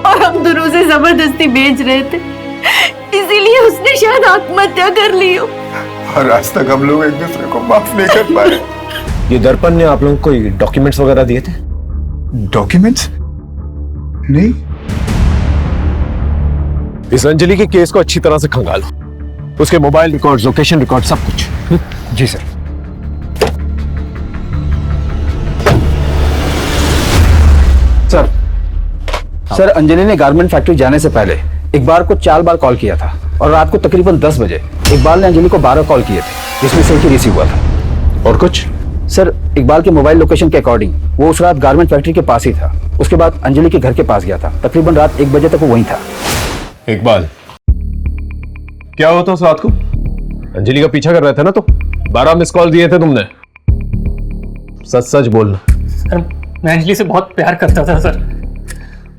Speaker 16: और हम दोनों उसे जबरदस्ती भेज रहे थे, इसीलिए उसने शायद आत्महत्या कर ली हो।
Speaker 20: और आज तक हम लोग एक दूसरे को माफ नहीं कर पाए।
Speaker 17: ये दर्पण ने आप लोगों को कोई डॉक्यूमेंट्स वगैरह दिए थे?
Speaker 20: डॉक्यूमेंट्स? नहीं।
Speaker 17: इस अंजलि के केस को अच्छी तरह से खंगालो, उसके मोबाइल रिकॉर्ड, लोकेशन रिकॉर्ड, सब कुछ।
Speaker 10: जी सर। सर अंजलि ने गारमेंट फैक्ट्री जाने से पहले इकबाल को 4 बार कॉल किया था, और रात को तकरीबन 10 बजे इकबाल ने अंजलि को 12 कॉल किए थे, जिसमें से एक ही रिसीव हुआ था।
Speaker 17: और कुछ?
Speaker 10: सर इकबाल के मोबाइल लोकेशन के अकॉर्डिंग वो उस रात गारमेंट फैक्ट्री के पास ही था। उसके बाद अंजलि के घर के पास गया था, तकरीबन रात 1 बजे तक वो वहीं था।
Speaker 17: इकबाल, क्या हुआ था उस रात को? अंजलि का पीछा कर रहे थे ना? तो 12 मिस कॉल दिए थे तुमने, सच सच बोलना।
Speaker 6: सर मैं अंजलि से बहुत प्यार करता था सर।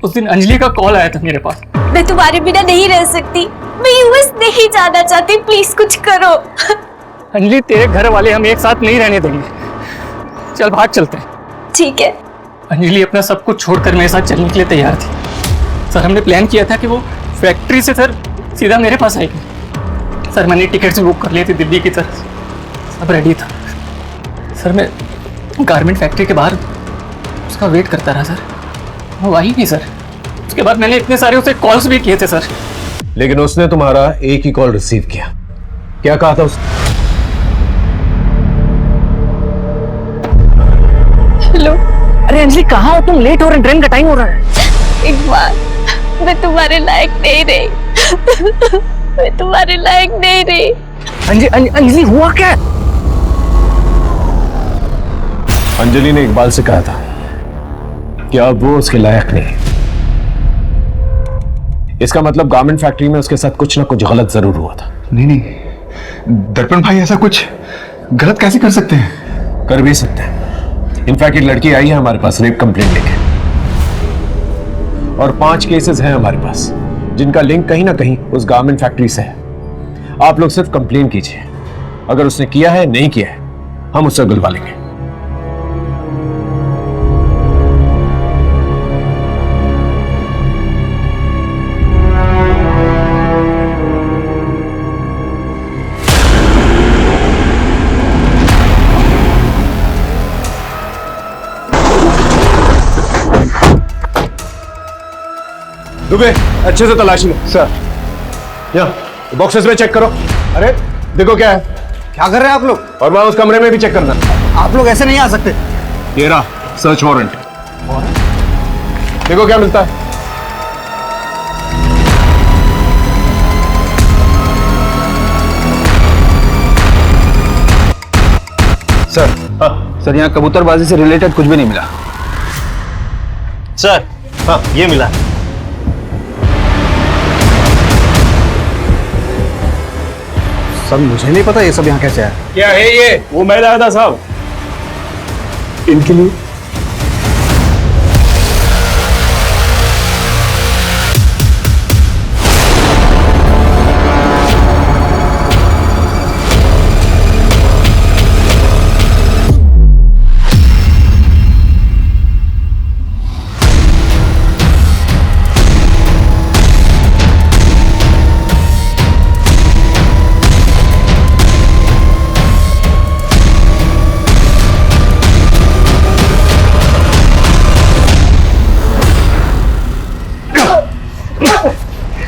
Speaker 6: उस दिन अंजलि का कॉल आया था मेरे पास।
Speaker 16: मैं तुम्हारे बिना नहीं रह सकती, मैं यूएस नहीं जाना चाहती, प्लीज कुछ करो।
Speaker 6: अंजलि तेरे घर वाले हम एक साथ नहीं रहने देंगे, चल भाग चलते हैं।
Speaker 16: ठीक है।
Speaker 6: अंजलि अपना सब कुछ छोड़कर मेरे साथ चलने के लिए तैयार थी सर। हमने प्लान किया था कि वो फैक्ट्री से सर सीधा मेरे पास आएगी। सर मैंने टिकट्स भी बुक कर लिए थे दिल्ली की तरफ, सब रेडी था सर। मैं गारमेंट फैक्ट्री के बाहर उसका वेट करता रहा सर, वो आई नहीं सर। उसके बाद मैंने इतने सारे उसे कॉल्स भी किए थे सर,
Speaker 17: लेकिन उसने तुम्हारा एक ही कॉल रिसीव किया। क्या कहा था उसने?
Speaker 6: हेलो। अरे अंजलि कहाँ हो तुम? लेट हो रहे, ट्रेन का टाइम हो रहा है।
Speaker 16: इकबाल, मैं तुम्हारे लायक नहीं रही। मैं तुम्हारे लायक नहीं रही।
Speaker 11: अंजलि हुआ क्या?
Speaker 3: अंजलि ने इकबाल से कहा था कि अब वो उसके लायक नहीं। इसका मतलब गारमेंट फैक्ट्री में उसके साथ कुछ ना कुछ गलत जरूर हुआ था।
Speaker 20: नहीं, दर्पण भाई ऐसा कुछ गलत कैसे कर सकते हैं?
Speaker 3: कर भी सकते हैं। इनफैक्ट एक लड़की आई है हमारे पास रेप कंप्लेंट लेके, और 5 केसेस हैं हमारे पास जिनका लिंक कहीं ना कहीं उस गारमेंट फैक्ट्री से है। आप लोग सिर्फ कंप्लेन कीजिए, अगर उसने किया है नहीं किया है हम उससे गुलवा लेंगे। दुबे अच्छे से तलाशी लो। सर यहाँ बॉक्सेस में चेक करो। अरे देखो क्या है।
Speaker 10: क्या कर रहे हैं आप लोग?
Speaker 3: और वहां उस कमरे में भी चेक करना।
Speaker 10: आप लोग ऐसे नहीं आ सकते।
Speaker 3: ये रहा सर्च वारंट, देखो क्या मिलता है।
Speaker 10: सर सर यहाँ कबूतरबाजी से रिलेटेड कुछ भी नहीं मिला।
Speaker 5: सर हाँ ये मिला।
Speaker 10: सर मुझे नहीं पता ये सब यहाँ कैसे आया।
Speaker 12: क्या है ये? वो मैं लाया था साहब इनके लिए।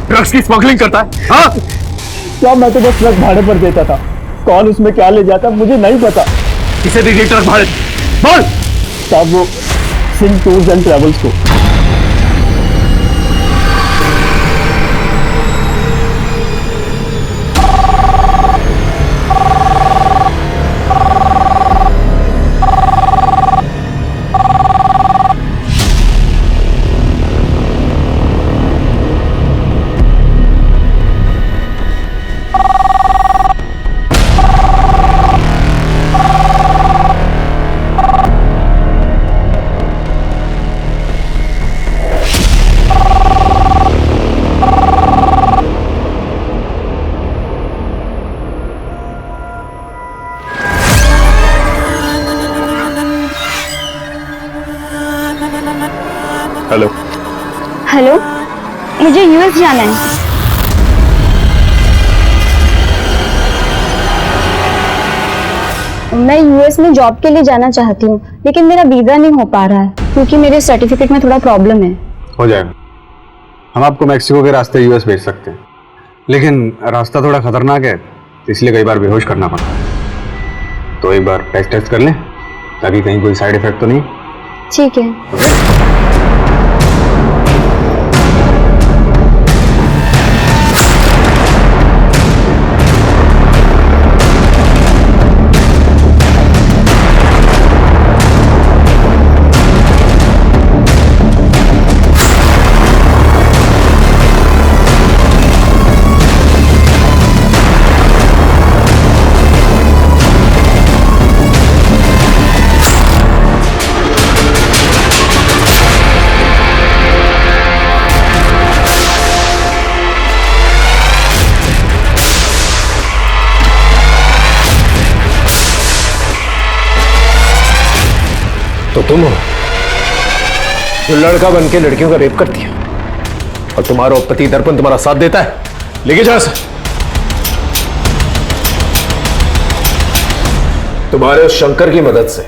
Speaker 3: ड्रग्स की स्मगलिंग करता है? हाँ
Speaker 12: क्या मैं तो बस ट्रक भाड़े पर देता था, कौन उसमें क्या ले जाता मुझे नहीं पता।
Speaker 3: किसे दीजिए ट्रक भाड़े? बोल।
Speaker 12: साहब वो सिंह टूर्स एंड ट्रेवल्स को।
Speaker 20: हेलो
Speaker 19: हेलो, मुझे यूएस जाना है। मैं यूएस में जॉब के लिए जाना चाहती हूँ, लेकिन मेरा वीजा नहीं हो पा रहा है क्योंकि मेरे सर्टिफिकेट में थोड़ा प्रॉब्लम है।
Speaker 10: हो जाएगा, हम आपको मैक्सिको के रास्ते यूएस भेज सकते हैं, लेकिन रास्ता थोड़ा खतरनाक है इसलिए कई बार बेहोश करना पड़ता है। तो एक बार टेस्ट कर लें ताकि कहीं कोई साइड इफेक्ट तो नहीं।
Speaker 19: ठीक है।
Speaker 3: तो तुम हो जो लड़का बन के लड़कियों का रेप करती है और तुम्हारा पति दर्पण तुम्हारा साथ देता है। लेके जाओ सर। तुम्हारे उस शंकर की मदद से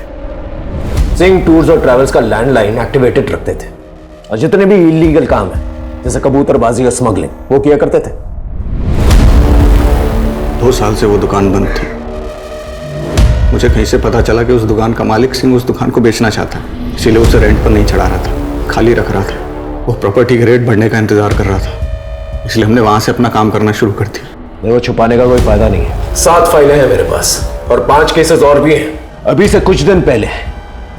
Speaker 3: सिंह टूर्स और ट्रैवल्स का लैंडलाइन एक्टिवेटेड रखते थे और जितने भी इलीगल काम है जैसे कबूतरबाजी और स्मगलिंग वो किया करते थे।
Speaker 10: 2 साल से वो दुकान बंद थी। मुझे कहीं से पता चला कि उस दुकान का मालिक सिंह उस दुकान को बेचना चाहता है, इसीलिए उसे रेंट पर नहीं चढ़ा रहा था, खाली रख रहा था।
Speaker 5: वो प्रॉपर्टी के रेट बढ़ने का इंतजार कर रहा था, इसलिए हमने वहां से अपना काम करना शुरू कर दिया।
Speaker 3: नहीं, वो छुपाने का कोई फायदा नहीं है। 7 फाइलें हैं मेरे पास और 5 केसेस और भी हैं। अभी से कुछ दिन पहले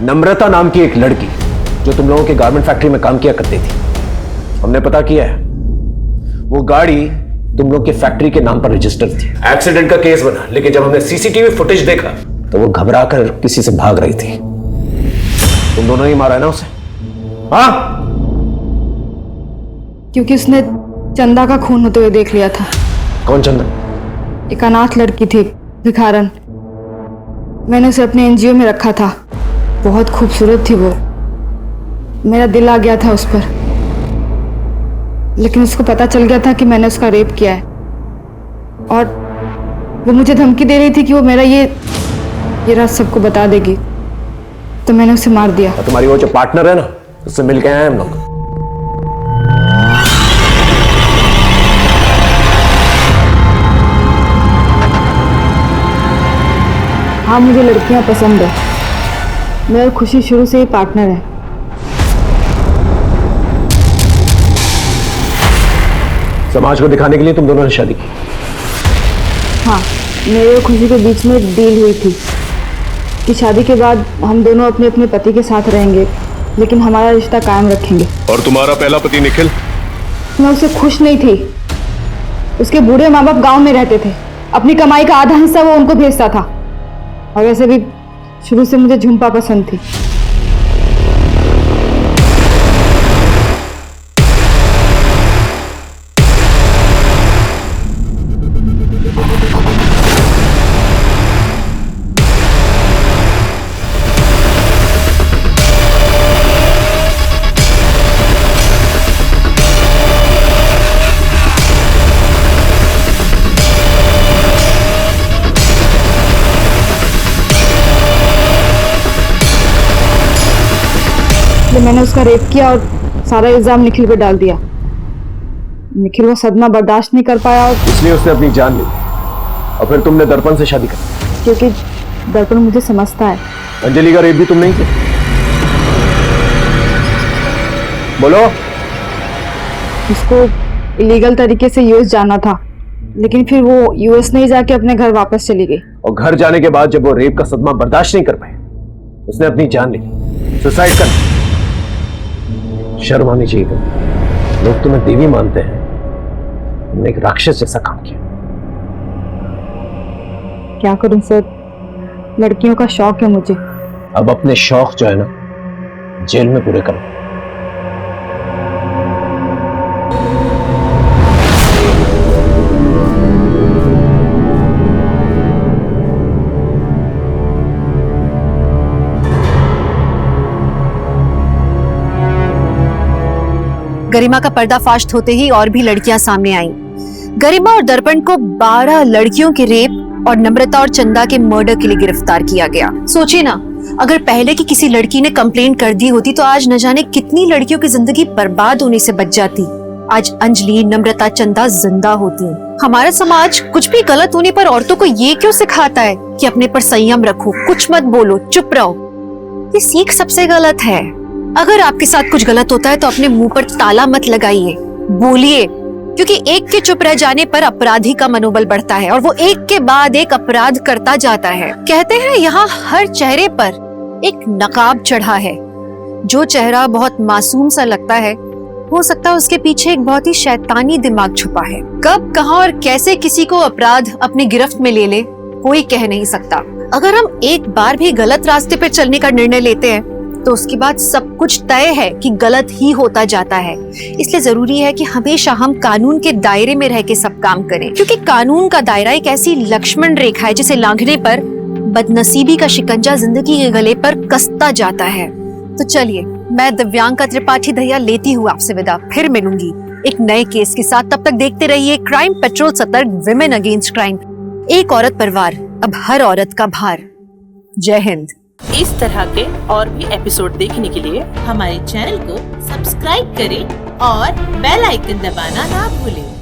Speaker 3: नम्रता नाम की एक लड़की जो तुम लोगों के गारमेंट फैक्ट्री में काम किया करती थी, हमने पता किया है, वो गाड़ी तुम लोग के फैक्ट्री के नाम पर रजिस्टर थी। एक्सीडेंट का केस बना, लेकिन जब हमने सीसीटीवी फुटेज देखा तो वो घबरा कर किसी से भाग रही थी। तुम दोनों ही मारा है ना उसे? हाँ,
Speaker 18: क्योंकि उसने चंदा का खून होते हुए देख लिया था।
Speaker 3: कौन चंदा?
Speaker 18: एक अनाथ लड़की थी, भिखारन। मैंने उसे अपने एनजीओ में रखा था। बहुत खूबसूरत थी वो। मेरा दिल आ गया था उस पर, लेकिन उसको पता चल गया था कि मैंने उसका रेप किया है, और वो मुझे धमकी दे रही थी कि वो मेरा ये राज सबको बता देगी, तो मैंने उसे मार दिया।
Speaker 3: तुम्हारी वो जो पार्टनर है ना, उससे मिल के आए हैं हम लोग।
Speaker 18: हाँ, मुझे लड़कियां पसंद है। मैं और खुशी शुरू से ही पार्टनर है।
Speaker 3: समाज को दिखाने के लिए तुम दोनों ने शादी की?
Speaker 18: हाँ, मेरे और खुशी के बीच में डील हुई थी कि शादी के बाद हम दोनों अपने अपने पति के साथ रहेंगे, लेकिन हमारा रिश्ता कायम रखेंगे।
Speaker 17: और तुम्हारा पहला पति निखिल?
Speaker 18: मैं उससे खुश नहीं थी। उसके बूढ़े माँ बाप गाँव में रहते थे, अपनी कमाई का आधा हिस्सा वो उनको भेजता था। और वैसे भी शुरू से मुझे झुम्पा पसंद थी। मैंने उसका रेप किया और सारा इल्जाम निखिल पे डाल दिया। निखिल वो सदमा बर्दाश्त नहीं कर पाया और
Speaker 3: इसलिए उसने अपनी जान ली। और फिर तुमने दर्पण से शादी की?
Speaker 18: क्योंकि दर्पण मुझे समझता है।
Speaker 3: अंजलि का रेप भी तुम नहीं थे? बोलो।
Speaker 18: उसको इलीगल तरीके से यूएस जाना था, लेकिन फिर वो यूएस नहीं जाके अपने घर वापस चली गई।
Speaker 3: और घर जाने के बाद जब वो रेप का सदमा बर्दाश्त नहीं कर पाए, उसने अपनी जान ली, सुसाइड कर। शर्म आनी चाहिए तुम्हें। लोग तुम्हें देवी मानते हैं, तुमने एक राक्षस जैसा काम किया।
Speaker 18: क्या करूं सर, लड़कियों का शौक है मुझे।
Speaker 3: अब अपने शौक जो है ना, जेल में पूरे करो।
Speaker 1: गरिमा का पर्दाफाश होते ही और भी लड़कियां सामने आईं। गरिमा और दर्पण को 12 लड़कियों के रेप और नम्रता और चंदा के मर्डर के लिए गिरफ्तार किया गया। सोचिए ना, अगर पहले की किसी लड़की ने कंप्लेन कर दी होती तो आज न जाने कितनी लड़कियों की जिंदगी बर्बाद होने से बच जाती। आज अंजलि, नम्रता, चंदा जिंदा होती। हमारा समाज कुछ भी गलत होने पर औरतों को ये क्यों सिखाता है कि अपने पर संयम रखो, कुछ मत बोलो, चुप रहो। ये सीख सबसे गलत है। अगर आपके साथ कुछ गलत होता है तो अपने मुंह पर ताला मत लगाइए, बोलिए, क्योंकि एक के चुप रह जाने पर अपराधी का मनोबल बढ़ता है और वो एक के बाद एक अपराध करता जाता है। कहते हैं यहाँ हर चेहरे पर एक नकाब चढ़ा है। जो चेहरा बहुत मासूम सा लगता है, हो सकता है उसके पीछे एक बहुत ही शैतानी दिमाग छुपा है। कब, कहां और कैसे किसी को अपराध अपनी गिरफ्त में ले ले, कोई कह नहीं सकता। अगर हम एक बार भी गलत रास्ते पर चलने का निर्णय लेते हैं तो उसके बाद सब कुछ तय है कि गलत ही होता जाता है। इसलिए जरूरी है कि हमेशा हम कानून के दायरे में रह के सब काम करें, क्योंकि कानून का दायरा एक ऐसी लक्ष्मण रेखा है जिसे लांघने पर बदनसीबी का शिकंजा जिंदगी के गले पर कसता जाता है। तो चलिए, मैं दिव्यांका त्रिपाठी दहिया लेती हूँ आपसे विदा। फिर मिलूंगी एक नए केस के साथ। तब तक देखते रहिए क्राइम पेट्रोल सतर्क, विमेन अगेंस्ट क्राइम। एक औरत पर वार, अब हर औरत का भार। जय हिंद।
Speaker 21: इस तरह के और भी एपिसोड देखने के लिए हमारे चैनल को सब्सक्राइब करें और बेल आइकन दबाना ना भूलें।